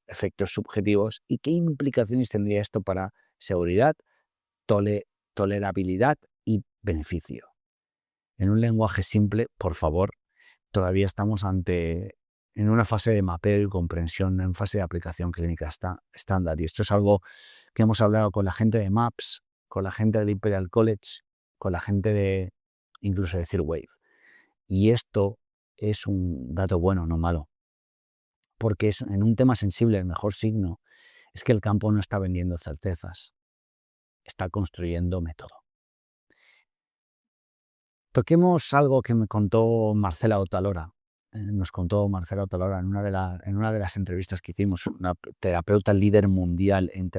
efectos subjetivos y qué implicaciones tendría esto para seguridad, tolerabilidad y beneficio. En un lenguaje simple, por favor, todavía estamos en una fase de mapeo y comprensión, en fase de aplicación clínica estándar. Y esto es algo que hemos hablado con la gente de MAPS, con la gente del Imperial College, con la gente incluso de CIRWAVE. Y esto es un dato bueno, no malo. Porque en un tema sensible, el mejor signo es que el campo no está vendiendo certezas, está construyendo método. Toquemos algo que me contó Marcela Otalora. Nos contó Marcela Otalora en una de las entrevistas que hicimos, una terapeuta líder mundial en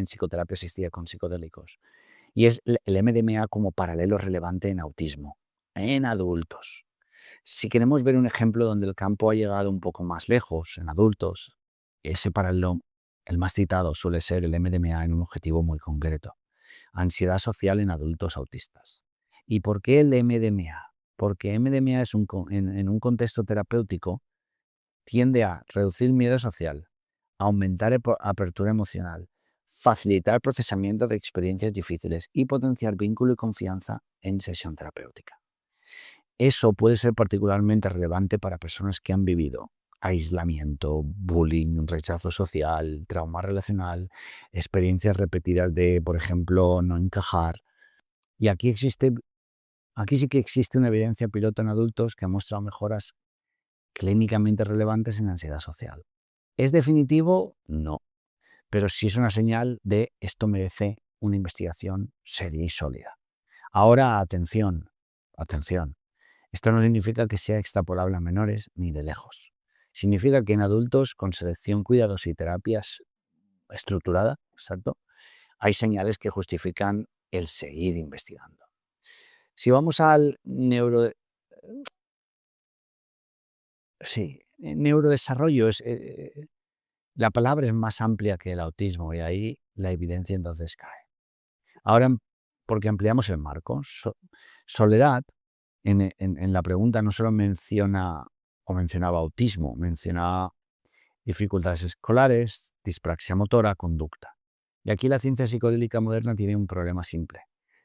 psicoterapia asistida con psicodélicos. Y es el MDMA como paralelo relevante en autismo, en adultos. Si queremos ver un ejemplo donde el campo ha llegado un poco más lejos, en adultos, ese paralelo, el más citado, suele ser el MDMA en un objetivo muy concreto. Ansiedad social en adultos autistas. ¿Y por qué el MDMA? Porque MDMA en un contexto terapéutico tiende a reducir miedo social, aumentar apertura emocional, facilitar procesamiento de experiencias difíciles y potenciar vínculo y confianza en sesión terapéutica. Eso puede ser particularmente relevante para personas que han vivido aislamiento, bullying, rechazo social, trauma relacional, experiencias repetidas de, por ejemplo, no encajar. Y aquí sí que existe una evidencia piloto en adultos que ha mostrado mejoras clínicamente relevantes en ansiedad social. ¿Es definitivo? No. pero sí es una señal de esto merece una investigación seria y sólida. Ahora, atención. Esto no significa que sea extrapolable a menores ni de lejos. Significa que en adultos con selección cuidadosa y terapias estructurada, exacto, hay señales que justifican el seguir investigando. Si vamos al neurodesarrollo, la palabra es más amplia que el autismo y ahí la evidencia entonces cae. Ahora, porque ampliamos el marco, Soledad en la pregunta no solo mencionaba autismo, mencionaba dificultades escolares, dispraxia motora, conducta. Y aquí la ciencia psicodélica moderna tiene un problema simple.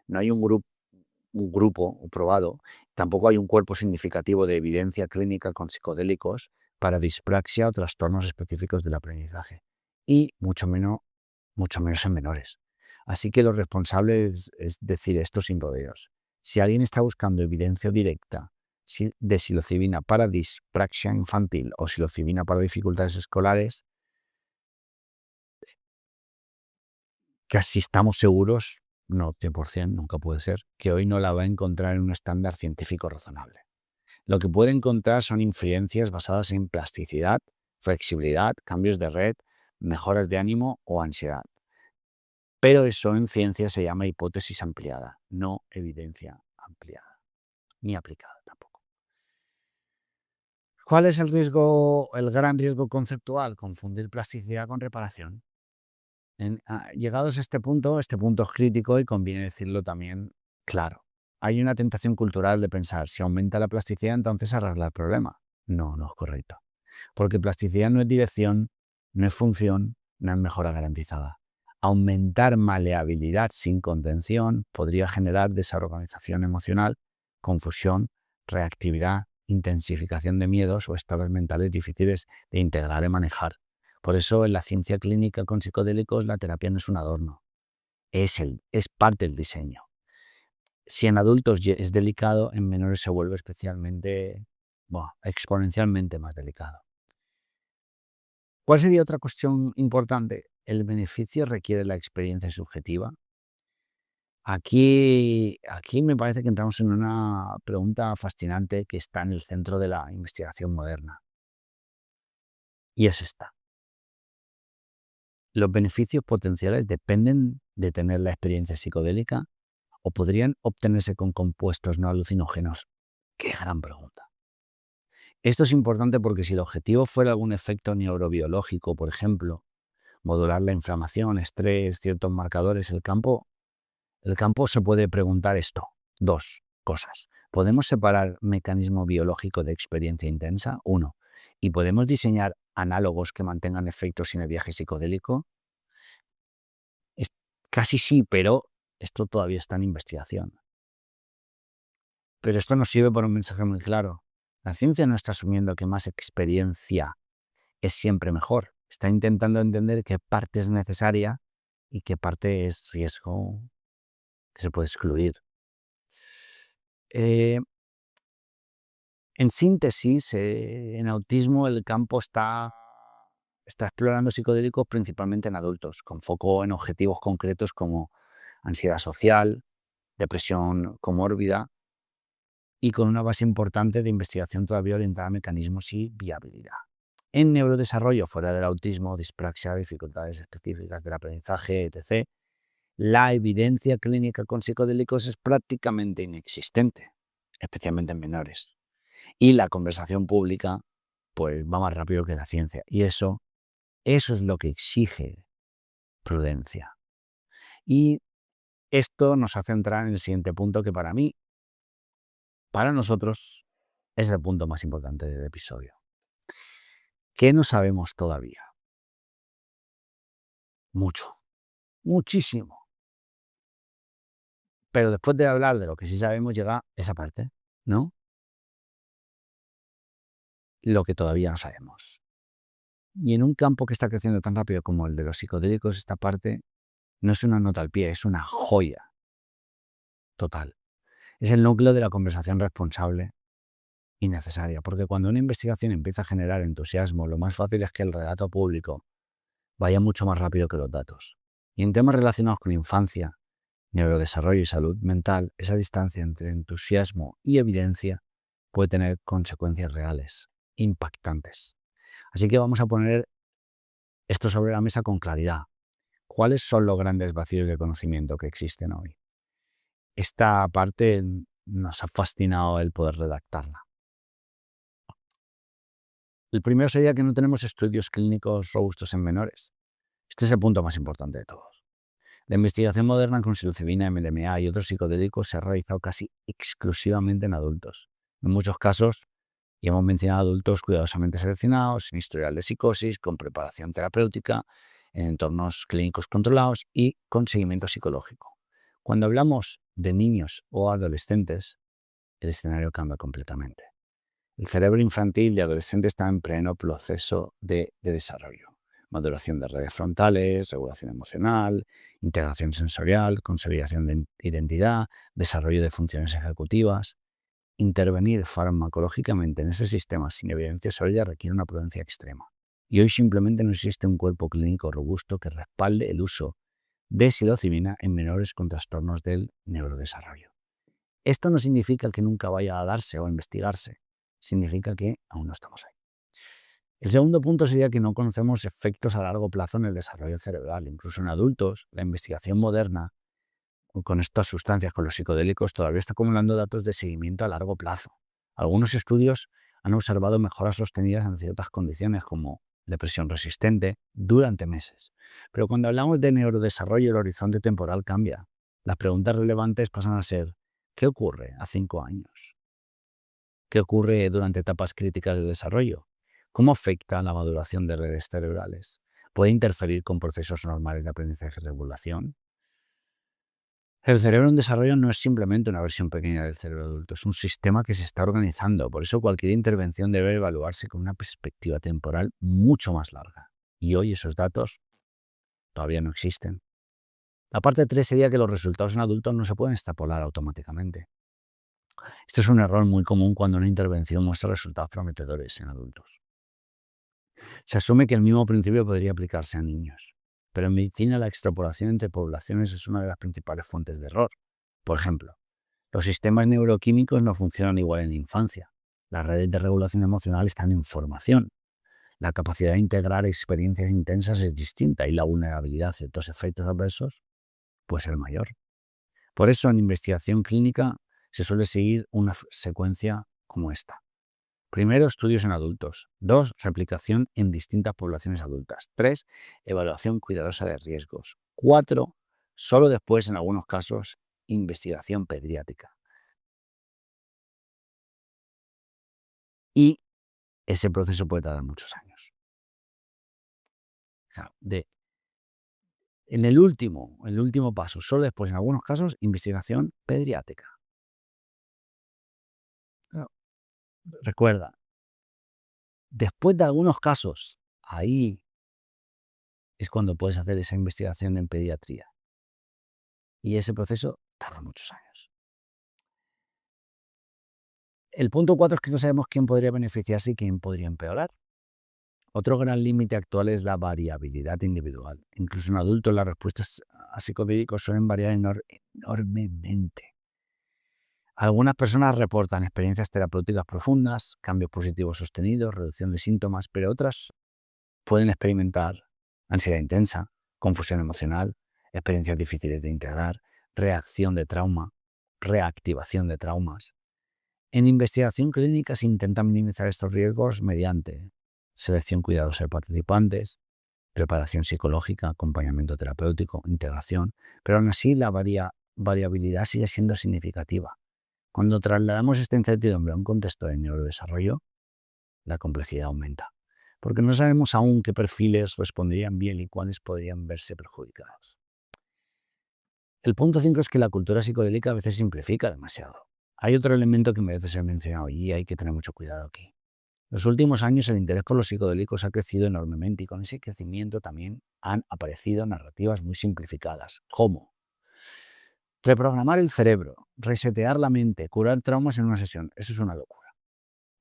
No hay un grupo probado, tampoco hay un cuerpo significativo de evidencia clínica con psicodélicos para dispraxia o trastornos específicos del aprendizaje. Y mucho menos en menores. Así que lo responsable es decir esto sin rodeos. Si alguien está buscando evidencia directa de psilocibina para dispraxia infantil o psilocibina para dificultades escolares, casi estamos seguros, no 100%, nunca puede ser, que hoy no la va a encontrar en un estándar científico razonable. Lo que puede encontrar son inferencias basadas en plasticidad, flexibilidad, cambios de red, mejoras de ánimo o ansiedad. Pero eso en ciencia se llama hipótesis ampliada, no evidencia ampliada, ni aplicada tampoco. ¿Cuál es el gran riesgo conceptual? Confundir plasticidad con reparación. Llegados a este punto es crítico y conviene decirlo también claro. Hay una tentación cultural de pensar, si aumenta la plasticidad, entonces arregla el problema. No es correcto. Porque plasticidad no es dirección, no es función, no es mejora garantizada. Aumentar maleabilidad sin contención podría generar desorganización emocional, confusión, reactividad, intensificación de miedos o estados mentales difíciles de integrar y manejar. Por eso en la ciencia clínica con psicodélicos la terapia no es un adorno, es parte del diseño. Si en adultos es delicado, en menores se vuelve exponencialmente más delicado. ¿Cuál sería otra cuestión importante? ¿El beneficio requiere la experiencia subjetiva? Aquí me parece que entramos en una pregunta fascinante que está en el centro de la investigación moderna. Y es esta. ¿Los beneficios potenciales dependen de tener la experiencia psicodélica o podrían obtenerse con compuestos no alucinógenos? ¡Qué gran pregunta! Esto es importante porque si el objetivo fuera algún efecto neurobiológico, por ejemplo, modular la inflamación, estrés, ciertos marcadores, el campo se puede preguntar esto. Dos cosas. ¿Podemos separar mecanismo biológico de experiencia intensa? Uno. ¿Y podemos diseñar análogos que mantengan efectos sin el viaje psicodélico? Casi sí, pero esto todavía está en investigación. Pero esto nos sirve por un mensaje muy claro. La ciencia no está asumiendo que más experiencia es siempre mejor. Está intentando entender qué parte es necesaria y qué parte es riesgo que se puede excluir. En síntesis, en autismo el campo está explorando psicodélicos principalmente en adultos, con foco en objetivos concretos como ansiedad social, depresión comórbida y con una base importante de investigación todavía orientada a mecanismos y viabilidad. En neurodesarrollo, fuera del autismo, dispraxia, dificultades específicas del aprendizaje, etc., la evidencia clínica con psicodélicos es prácticamente inexistente, especialmente en menores. Y la conversación pública pues va más rápido que la ciencia. Y eso es lo que exige prudencia. Y esto nos hace entrar en el siguiente punto que para nosotros, es el punto más importante del episodio. ¿Qué no sabemos todavía? Mucho. Muchísimo. Pero después de hablar de lo que sí sabemos, llega esa parte, ¿no? Lo que todavía no sabemos. Y en un campo que está creciendo tan rápido como el de los psicodélicos, esta parte no es una nota al pie, es una joya total. Es el núcleo de la conversación responsable y necesaria, porque cuando una investigación empieza a generar entusiasmo, lo más fácil es que el relato público vaya mucho más rápido que los datos. Y en temas relacionados con infancia, neurodesarrollo y salud mental, esa distancia entre entusiasmo y evidencia puede tener consecuencias reales, impactantes. Así que vamos a poner esto sobre la mesa con claridad. ¿Cuáles son los grandes vacíos de conocimiento que existen hoy? Esta parte nos ha fascinado el poder redactarla. El primero sería que no tenemos estudios clínicos robustos en menores. Este es el punto más importante de todos. La investigación moderna con psilocibina, MDMA y otros psicodélicos se ha realizado casi exclusivamente en adultos. En muchos casos, y hemos mencionado adultos cuidadosamente seleccionados, sin historial de psicosis, con preparación terapéutica, en entornos clínicos controlados y con seguimiento psicológico. Cuando hablamos de niños o adolescentes, el escenario cambia completamente. El cerebro infantil y adolescente está en pleno proceso de desarrollo. Maduración de redes frontales, regulación emocional, integración sensorial, consolidación de identidad, desarrollo de funciones ejecutivas. Intervenir farmacológicamente en ese sistema sin evidencia sólida requiere una prudencia extrema. Y hoy simplemente no existe un cuerpo clínico robusto que respalde el uso de psilocibina en menores con trastornos del neurodesarrollo. Esto no significa que nunca vaya a darse o a investigarse, significa que aún no estamos ahí. El segundo punto sería que no conocemos efectos a largo plazo en el desarrollo cerebral. Incluso en adultos, la investigación moderna con estas sustancias, con los psicodélicos, todavía está acumulando datos de seguimiento a largo plazo. Algunos estudios han observado mejoras sostenidas en ciertas condiciones, como depresión resistente, durante meses. Pero cuando hablamos de neurodesarrollo, el horizonte temporal cambia. Las preguntas relevantes pasan a ser: ¿qué ocurre a 5 años? ¿Qué ocurre durante etapas críticas de desarrollo? ¿Cómo afecta la maduración de redes cerebrales? ¿Puede interferir con procesos normales de aprendizaje y regulación? El cerebro en desarrollo no es simplemente una versión pequeña del cerebro adulto, es un sistema que se está organizando. Por eso cualquier intervención debe evaluarse con una perspectiva temporal mucho más larga. Y hoy esos datos todavía no existen. La parte 3 sería que los resultados en adultos no se pueden extrapolar automáticamente. Este es un error muy común cuando una intervención muestra resultados prometedores en adultos. Se asume que el mismo principio podría aplicarse a niños, pero en medicina la extrapolación entre poblaciones es una de las principales fuentes de error. Por ejemplo, los sistemas neuroquímicos no funcionan igual en la infancia. Las redes de regulación emocional están en formación. La capacidad de integrar experiencias intensas es distinta y la vulnerabilidad a ciertos efectos adversos puede ser mayor. Por eso, en investigación clínica se suele seguir una secuencia como esta. Primero, estudios en adultos. 2, replicación en distintas poblaciones adultas. 3, evaluación cuidadosa de riesgos. 4, solo después, en algunos casos, investigación pediátrica. Y ese proceso puede tardar muchos años. Claro, en el último paso, solo después, en algunos casos, investigación pediátrica. Claro, recuerda, después de algunos casos, ahí es cuando puedes hacer esa investigación en pediatría. Y ese proceso tarda muchos años. El punto 4 es que no sabemos quién podría beneficiarse y quién podría empeorar. Otro gran límite actual es la variabilidad individual. Incluso en adultos las respuestas a psicodélicos suelen variar enormemente. Algunas personas reportan experiencias terapéuticas profundas, cambios positivos sostenidos, reducción de síntomas, pero otras pueden experimentar ansiedad intensa, confusión emocional, experiencias difíciles de integrar, reacción de trauma, reactivación de traumas. En investigación clínica se intenta minimizar estos riesgos mediante selección cuidadosa de participantes, preparación psicológica, acompañamiento terapéutico, integración, pero aún así la variabilidad sigue siendo significativa. Cuando trasladamos esta incertidumbre a un contexto de neurodesarrollo, la complejidad aumenta, porque no sabemos aún qué perfiles responderían bien y cuáles podrían verse perjudicados. El punto 5 es que la cultura psicodélica a veces simplifica demasiado. Hay otro elemento que merece ser mencionado y hay que tener mucho cuidado aquí. En los últimos años el interés por los psicodélicos ha crecido enormemente y con ese crecimiento también han aparecido narrativas muy simplificadas, como reprogramar el cerebro, resetear la mente, curar traumas en una sesión. Eso es una locura.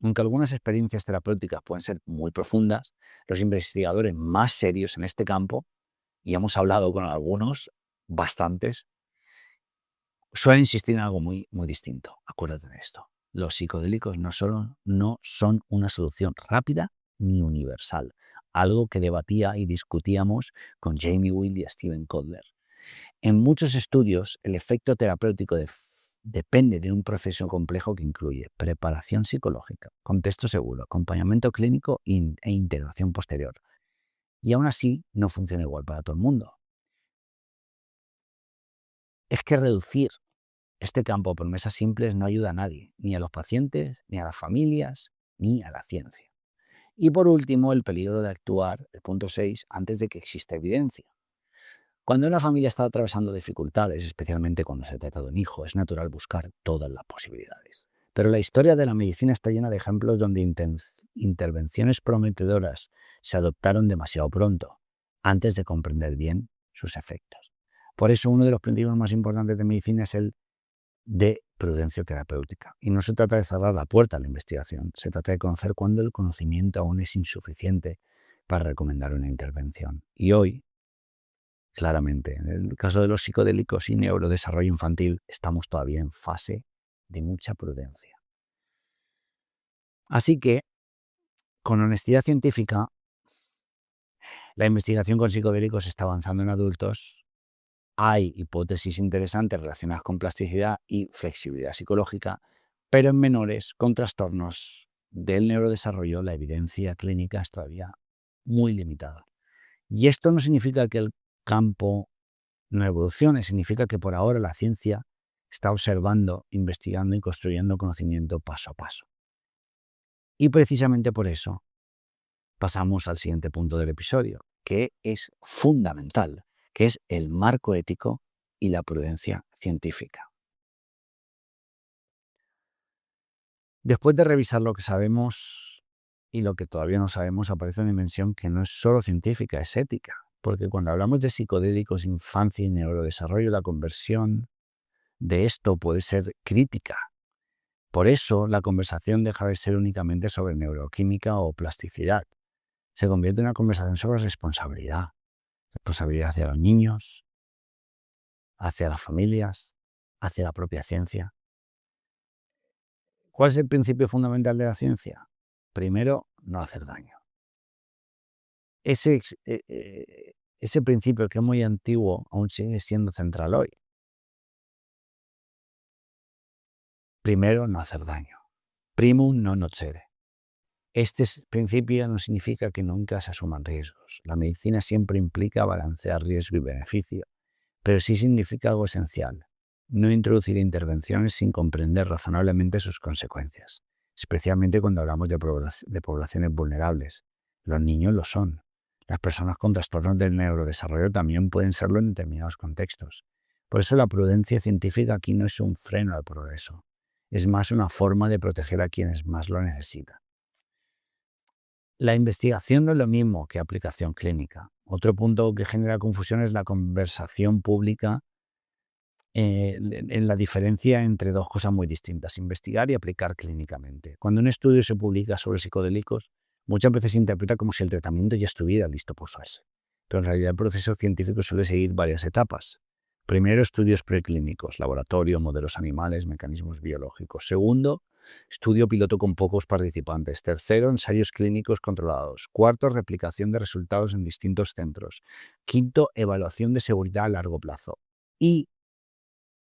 Aunque algunas experiencias terapéuticas pueden ser muy profundas, los investigadores más serios en este campo, y hemos hablado con algunos, bastantes, suelen insistir en algo muy, muy distinto. Acuérdate de esto. Los psicodélicos no son una solución rápida ni universal, algo que debatía y discutíamos con Jamie Wheal y Steven Kotler. En muchos estudios, el efecto terapéutico depende de un proceso complejo que incluye preparación psicológica, contexto seguro, acompañamiento clínico e integración posterior. Y aún así, no funciona igual para todo el mundo. Es que reducir este campo a promesas simples no ayuda a nadie, ni a los pacientes, ni a las familias, ni a la ciencia. Y por último, el peligro de actuar, el punto 6, antes de que exista evidencia. Cuando una familia está atravesando dificultades, especialmente cuando se trata de un hijo, es natural buscar todas las posibilidades. Pero la historia de la medicina está llena de ejemplos donde intervenciones prometedoras se adoptaron demasiado pronto, antes de comprender bien sus efectos. Por eso uno de los principios más importantes de medicina es el de prudencia terapéutica. Y no se trata de cerrar la puerta a la investigación, se trata de conocer cuándo el conocimiento aún es insuficiente para recomendar una intervención. Y hoy, claramente, en el caso de los psicodélicos y neurodesarrollo infantil, estamos todavía en fase de mucha prudencia. Así que, con honestidad científica, la investigación con psicodélicos está avanzando en adultos. Hay hipótesis interesantes relacionadas con plasticidad y flexibilidad psicológica, pero en menores con trastornos del neurodesarrollo la evidencia clínica es todavía muy limitada. Y esto no significa que el campo no evolucione, significa que por ahora la ciencia está observando, investigando y construyendo conocimiento paso a paso. Y precisamente por eso pasamos al siguiente punto del episodio, que es fundamental, que es el marco ético y la prudencia científica. Después de revisar lo que sabemos y lo que todavía no sabemos, aparece una dimensión que no es solo científica, es ética. Porque cuando hablamos de psicodélicos, infancia y neurodesarrollo, la conversión de esto puede ser crítica. Por eso, la conversación deja de ser únicamente sobre neuroquímica o plasticidad. Se convierte en una conversación sobre responsabilidad. Responsabilidad hacia los niños, hacia las familias, hacia la propia ciencia. ¿Cuál es el principio fundamental de la ciencia? Primero, no hacer daño. Ese principio, que es muy antiguo, aún sigue siendo central hoy. Primero, no hacer daño. Primum non nocere. Este principio no significa que nunca se asuman riesgos. La medicina siempre implica balancear riesgo y beneficio, pero sí significa algo esencial: no introducir intervenciones sin comprender razonablemente sus consecuencias, especialmente cuando hablamos de poblaciones vulnerables. Los niños lo son. Las personas con trastornos del neurodesarrollo también pueden serlo en determinados contextos. Por eso la prudencia científica aquí no es un freno al progreso, es más una forma de proteger a quienes más lo necesitan. La investigación no es lo mismo que aplicación clínica. Otro punto que genera confusión es la conversación pública en la diferencia entre dos cosas muy distintas: investigar y aplicar clínicamente. Cuando un estudio se publica sobre psicodélicos, muchas veces se interpreta como si el tratamiento ya estuviera listo por usarse. Pero en realidad el proceso científico suele seguir varias etapas. Primero, estudios preclínicos, laboratorio, modelos animales, mecanismos biológicos. Segundo, estudio piloto con pocos participantes. Tercero, ensayos clínicos controlados. Cuarto, replicación de resultados en distintos centros. Quinto, evaluación de seguridad a largo plazo. Y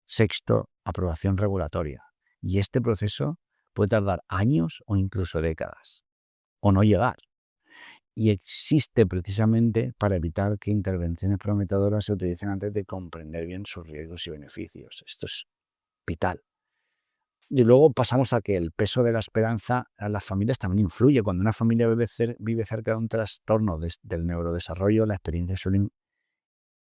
sexto, aprobación regulatoria. Y este proceso puede tardar años o incluso décadas, o no llegar. Y existe precisamente para evitar que intervenciones prometedoras se utilicen antes de comprender bien sus riesgos y beneficios. Esto es vital. Y luego pasamos a que el peso de la esperanza a las familias también influye. Cuando una familia vive cerca de un trastorno del neurodesarrollo, la experiencia suele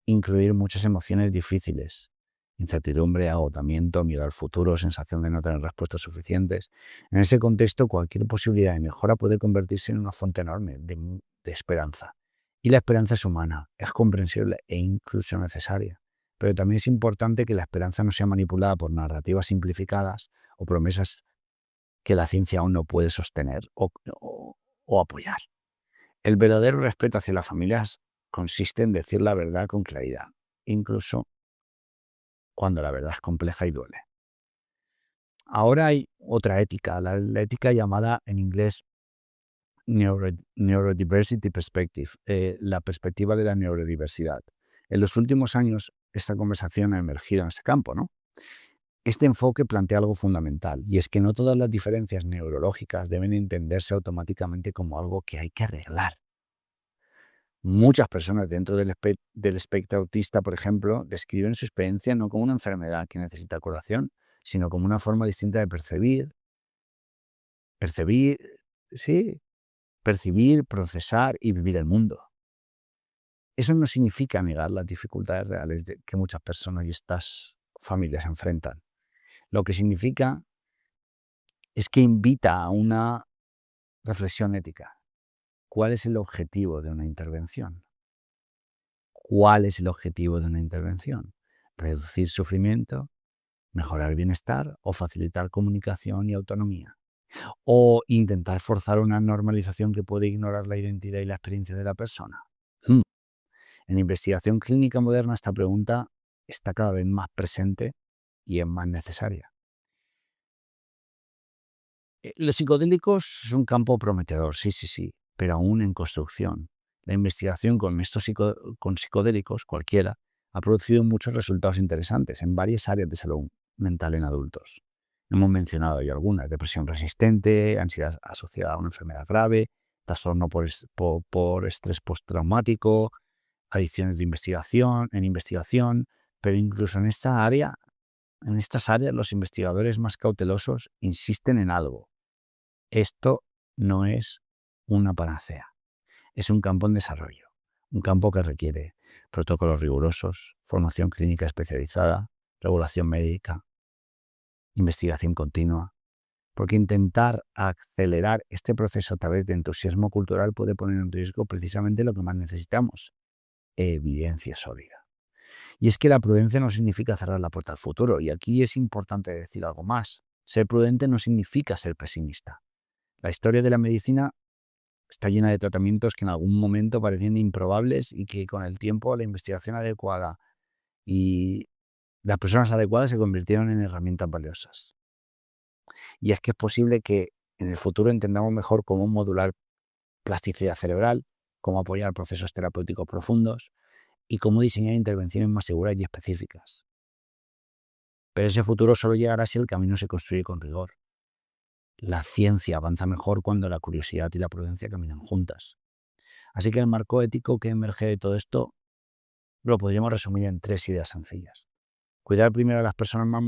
incluir muchas emociones difíciles: incertidumbre, agotamiento, miedo al futuro, sensación de no tener respuestas suficientes. En ese contexto, cualquier posibilidad de mejora puede convertirse en una fuente enorme de esperanza. Y la esperanza es humana, es comprensible e incluso necesaria. Pero también es importante que la esperanza no sea manipulada por narrativas simplificadas o promesas que la ciencia aún no puede sostener o apoyar. El verdadero respeto hacia las familias consiste en decir la verdad con claridad, incluso cuando la verdad es compleja y duele. Ahora hay otra ética, la ética llamada en inglés Neurodiversity Perspective, la perspectiva de la neurodiversidad. En los últimos años, esta conversación ha emergido en este campo, ¿no? Este enfoque plantea algo fundamental, y es que no todas las diferencias neurológicas deben entenderse automáticamente como algo que hay que arreglar. Muchas personas dentro del espectro autista, por ejemplo, describen su experiencia no como una enfermedad que necesita curación, sino como una forma distinta de percibir, procesar y vivir el mundo. Eso no significa negar las dificultades reales que muchas personas y estas familias enfrentan. Lo que significa es que invita a una reflexión ética. ¿Cuál es el objetivo de una intervención? ¿Cuál es el objetivo de una intervención? ¿Reducir sufrimiento, mejorar el bienestar o facilitar comunicación y autonomía? ¿O intentar forzar una normalización que puede ignorar la identidad y la experiencia de la persona? En investigación clínica moderna esta pregunta está cada vez más presente y es más necesaria. Los psicodélicos es un campo prometedor, sí, pero aún en construcción. La investigación con psicodélicos, cualquiera, ha producido muchos resultados interesantes en varias áreas de salud mental en adultos. Hemos mencionado ya algunas: depresión resistente, ansiedad asociada a una enfermedad grave, trastorno por estrés postraumático, adicciones en investigación, pero incluso en estas áreas los investigadores más cautelosos insisten en algo. Esto no es una panacea, es un campo en desarrollo, un campo que requiere protocolos rigurosos, formación clínica especializada, regulación médica, investigación continua, porque intentar acelerar este proceso a través de entusiasmo cultural puede poner en riesgo precisamente lo que más necesitamos: evidencia sólida. Y es que la prudencia no significa cerrar la puerta al futuro, y aquí es importante decir algo más. Ser prudente no significa ser pesimista. La historia de la medicina está llena de tratamientos que en algún momento parecían improbables y que con el tiempo la investigación adecuada y las personas adecuadas se convirtieron en herramientas valiosas. Y es que es posible que en el futuro entendamos mejor cómo modular plasticidad cerebral, cómo apoyar procesos terapéuticos profundos y cómo diseñar intervenciones más seguras y específicas. Pero ese futuro solo llegará si el camino se construye con rigor. La ciencia avanza mejor cuando la curiosidad y la prudencia caminan juntas. Así que el marco ético que emerge de todo esto lo podríamos resumir en 3 ideas sencillas. Cuidar primero a las personas más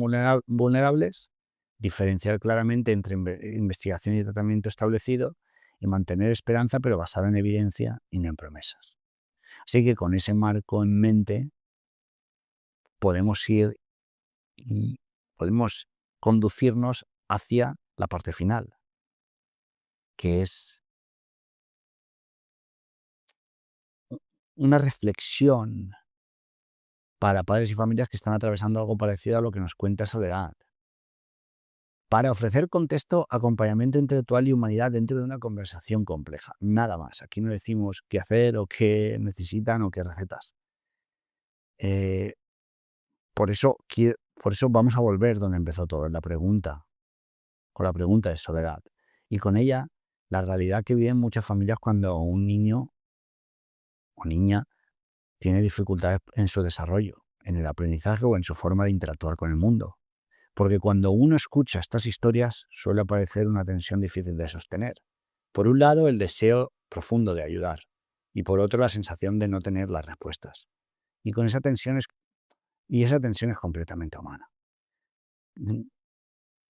vulnerables, diferenciar claramente entre investigación y tratamiento establecido, y mantener esperanza pero basada en evidencia y no en promesas. Así que con ese marco en mente podemos ir y podemos conducirnos hacia la parte final, que es una reflexión para padres y familias que están atravesando algo parecido a lo que nos cuenta Soledad, para ofrecer contexto, acompañamiento intelectual y humanidad dentro de una conversación compleja. Nada más. Aquí no decimos qué hacer o qué necesitan o qué recetas. Eh, por eso vamos a volver donde empezó todo, en la pregunta, con la pregunta de Soledad. Y con ella, la realidad que viven muchas familias cuando un niño o niña tiene dificultades en su desarrollo, en el aprendizaje o en su forma de interactuar con el mundo. Porque cuando uno escucha estas historias suele aparecer una tensión difícil de sostener. Por un lado, el deseo profundo de ayudar, y por otro, la sensación de no tener las respuestas. Y esa tensión es completamente humana.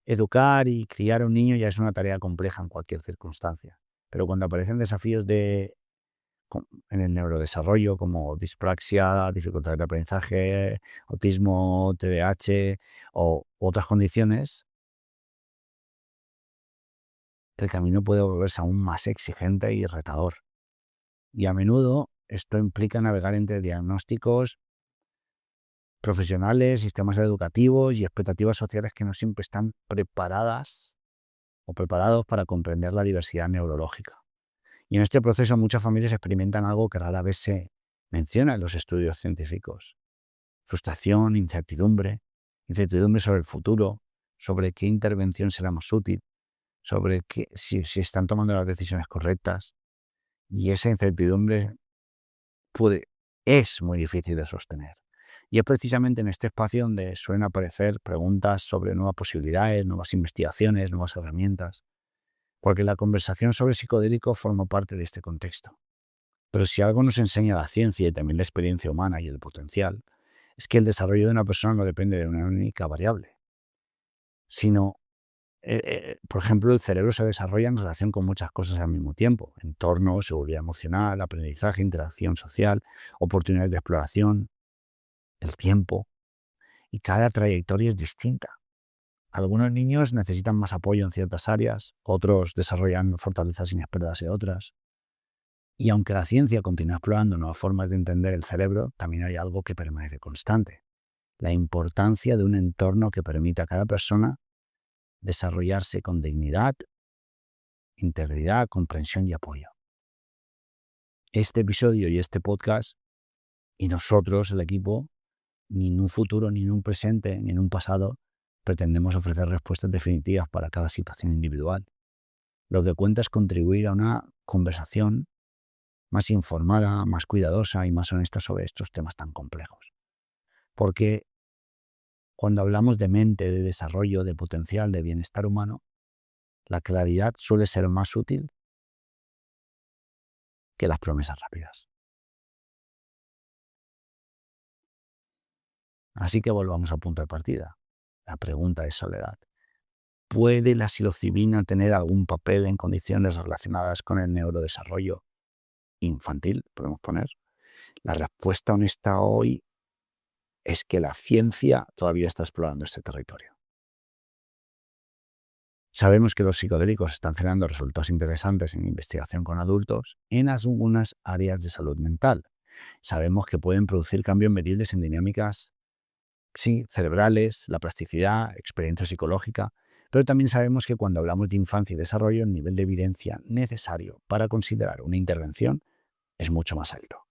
Educar y criar a un niño ya es una tarea compleja en cualquier circunstancia, pero cuando aparecen desafíos en el neurodesarrollo, como dispraxia, dificultades de aprendizaje, autismo, TDAH o otras condiciones, el camino puede volverse aún más exigente y retador. Y a menudo esto implica navegar entre diagnósticos profesionales, sistemas educativos y expectativas sociales que no siempre están preparadas o preparados para comprender la diversidad neurológica. Y en este proceso muchas familias experimentan algo que rara vez se menciona en los estudios científicos: frustración, incertidumbre sobre el futuro, sobre qué intervención será más útil, sobre si están tomando las decisiones correctas. Y esa incertidumbre es muy difícil de sostener. Y es precisamente en este espacio donde suelen aparecer preguntas sobre nuevas posibilidades, nuevas investigaciones, nuevas herramientas, porque la conversación sobre psicodélicos forma parte de este contexto. Pero si algo nos enseña la ciencia y también la experiencia humana y el potencial, es que el desarrollo de una persona no depende de una única variable, sino, por ejemplo, el cerebro se desarrolla en relación con muchas cosas al mismo tiempo: entorno, seguridad emocional, aprendizaje, interacción social, oportunidades de exploración, el tiempo, y cada trayectoria es distinta. Algunos niños necesitan más apoyo en ciertas áreas, otros desarrollan fortalezas inesperadas en otras. Y aunque la ciencia continúa explorando nuevas formas de entender el cerebro, también hay algo que permanece constante: la importancia de un entorno que permita a cada persona desarrollarse con dignidad, integridad, comprensión y apoyo. Este episodio y este podcast, y nosotros, el equipo, ni en un futuro, ni en un presente, ni en un pasado, pretendemos ofrecer respuestas definitivas para cada situación individual. Lo que cuenta es contribuir a una conversación más informada, más cuidadosa y más honesta sobre estos temas tan complejos. Porque cuando hablamos de mente, de desarrollo, de potencial, de bienestar humano, la claridad suele ser más útil que las promesas rápidas. Así que volvamos al punto de partida. La pregunta es: Soledad, ¿puede la psilocibina tener algún papel en condiciones relacionadas con el neurodesarrollo infantil, podemos poner? La respuesta honesta hoy es que la ciencia todavía está explorando este territorio. Sabemos que los psicodélicos están generando resultados interesantes en investigación con adultos en algunas áreas de salud mental. Sabemos que pueden producir cambios medibles en dinámicas, sí, cerebrales, la plasticidad, experiencia psicológica, pero también sabemos que cuando hablamos de infancia y desarrollo, el nivel de evidencia necesario para considerar una intervención es mucho más alto.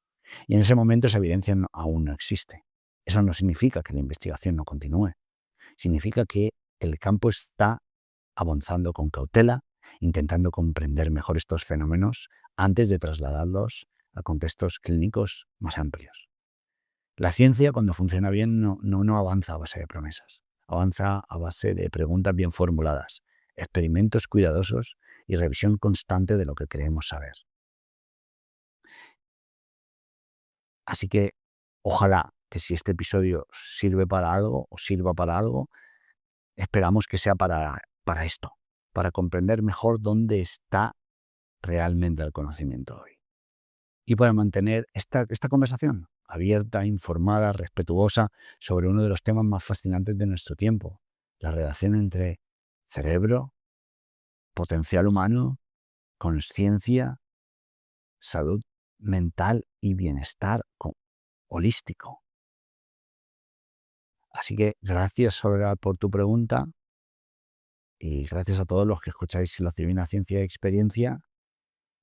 Y en ese momento esa evidencia aún no existe. Eso no significa que la investigación no continúe. Significa que el campo está avanzando con cautela, intentando comprender mejor estos fenómenos antes de trasladarlos a contextos clínicos más amplios. La ciencia, cuando funciona bien, no avanza a base de promesas. Avanza a base de preguntas bien formuladas, experimentos cuidadosos y revisión constante de lo que creemos saber. Así que ojalá que, si este episodio sirve para algo o sirva para algo, esperamos que sea para esto, para comprender mejor dónde está realmente el conocimiento hoy. Y para mantener esta conversación abierta, informada, respetuosa sobre uno de los temas más fascinantes de nuestro tiempo: la relación entre cerebro, potencial humano, conciencia, salud mental y bienestar holístico. Así que gracias, Soledad, por tu pregunta, y gracias a todos los que escucháis Psilocibina Ciencia y Experiencia.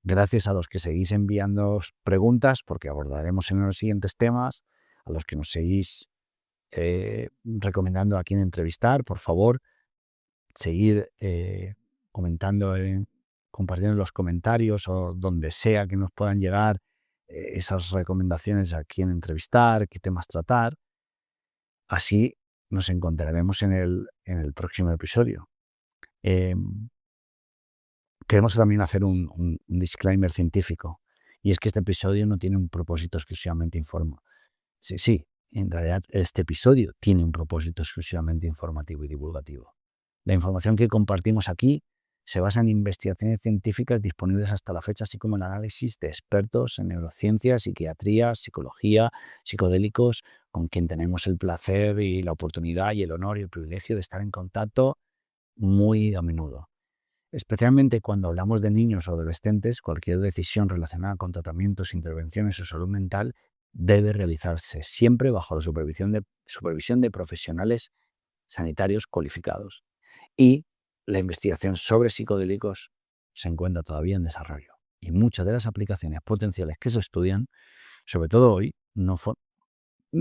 Gracias a los que seguís enviando preguntas, porque abordaremos en los siguientes temas, a los que nos seguís recomendando a quién entrevistar. Por favor, seguir comentando, compartiendo en los comentarios o donde sea que nos puedan llegar esas recomendaciones a quién entrevistar, qué temas tratar. Así nos encontraremos en el próximo episodio. Queremos también hacer un disclaimer científico, y es que este episodio no tiene un propósito exclusivamente informativo. Sí, en realidad este episodio tiene un propósito exclusivamente informativo y divulgativo. La información que compartimos aquí se basa en investigaciones científicas disponibles hasta la fecha, así como en análisis de expertos en neurociencia, psiquiatría, psicología, psicodélicos, con quien tenemos el placer y la oportunidad y el honor y el privilegio de estar en contacto muy a menudo. Especialmente cuando hablamos de niños o adolescentes, cualquier decisión relacionada con tratamientos, intervenciones o salud mental debe realizarse siempre bajo la supervisión de profesionales sanitarios cualificados. Y la investigación sobre psicodélicos se encuentra todavía en desarrollo y muchas de las aplicaciones potenciales que se estudian, sobre todo hoy, no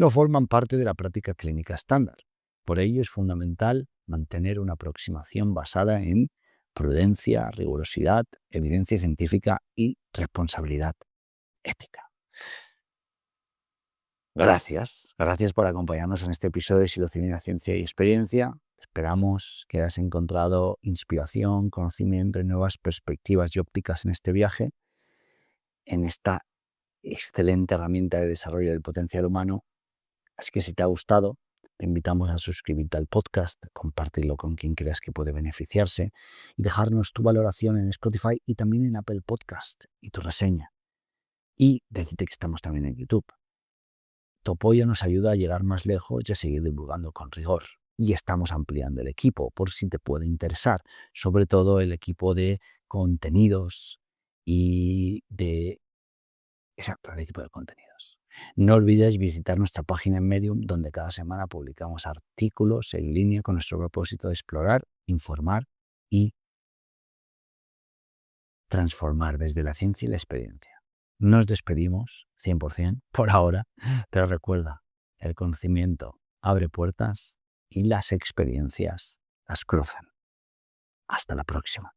forman parte de la práctica clínica estándar. Por ello es fundamental mantener una aproximación basada en prudencia, rigurosidad, evidencia científica y responsabilidad ética. Gracias por acompañarnos en este episodio de Psilocibina, Ciencia y Experiencia. Esperamos que hayas encontrado inspiración, conocimiento y nuevas perspectivas y ópticas en este viaje, en esta excelente herramienta de desarrollo del potencial humano. Así que si te ha gustado, te invitamos a suscribirte al podcast, compartirlo con quien creas que puede beneficiarse y dejarnos tu valoración en Spotify y también en Apple Podcast y tu reseña. Y decirte que estamos también en YouTube. Tu apoyo nos ayuda a llegar más lejos y a seguir divulgando con rigor. Y estamos ampliando el equipo, por si te puede interesar, sobre todo el equipo de contenidos y de... Exacto, el equipo de contenidos. No olvides visitar nuestra página en Medium, donde cada semana publicamos artículos en línea con nuestro propósito de explorar, informar y transformar desde la ciencia y la experiencia. Nos despedimos 100% por ahora, pero recuerda, el conocimiento abre puertas y las experiencias las cruzan. Hasta la próxima.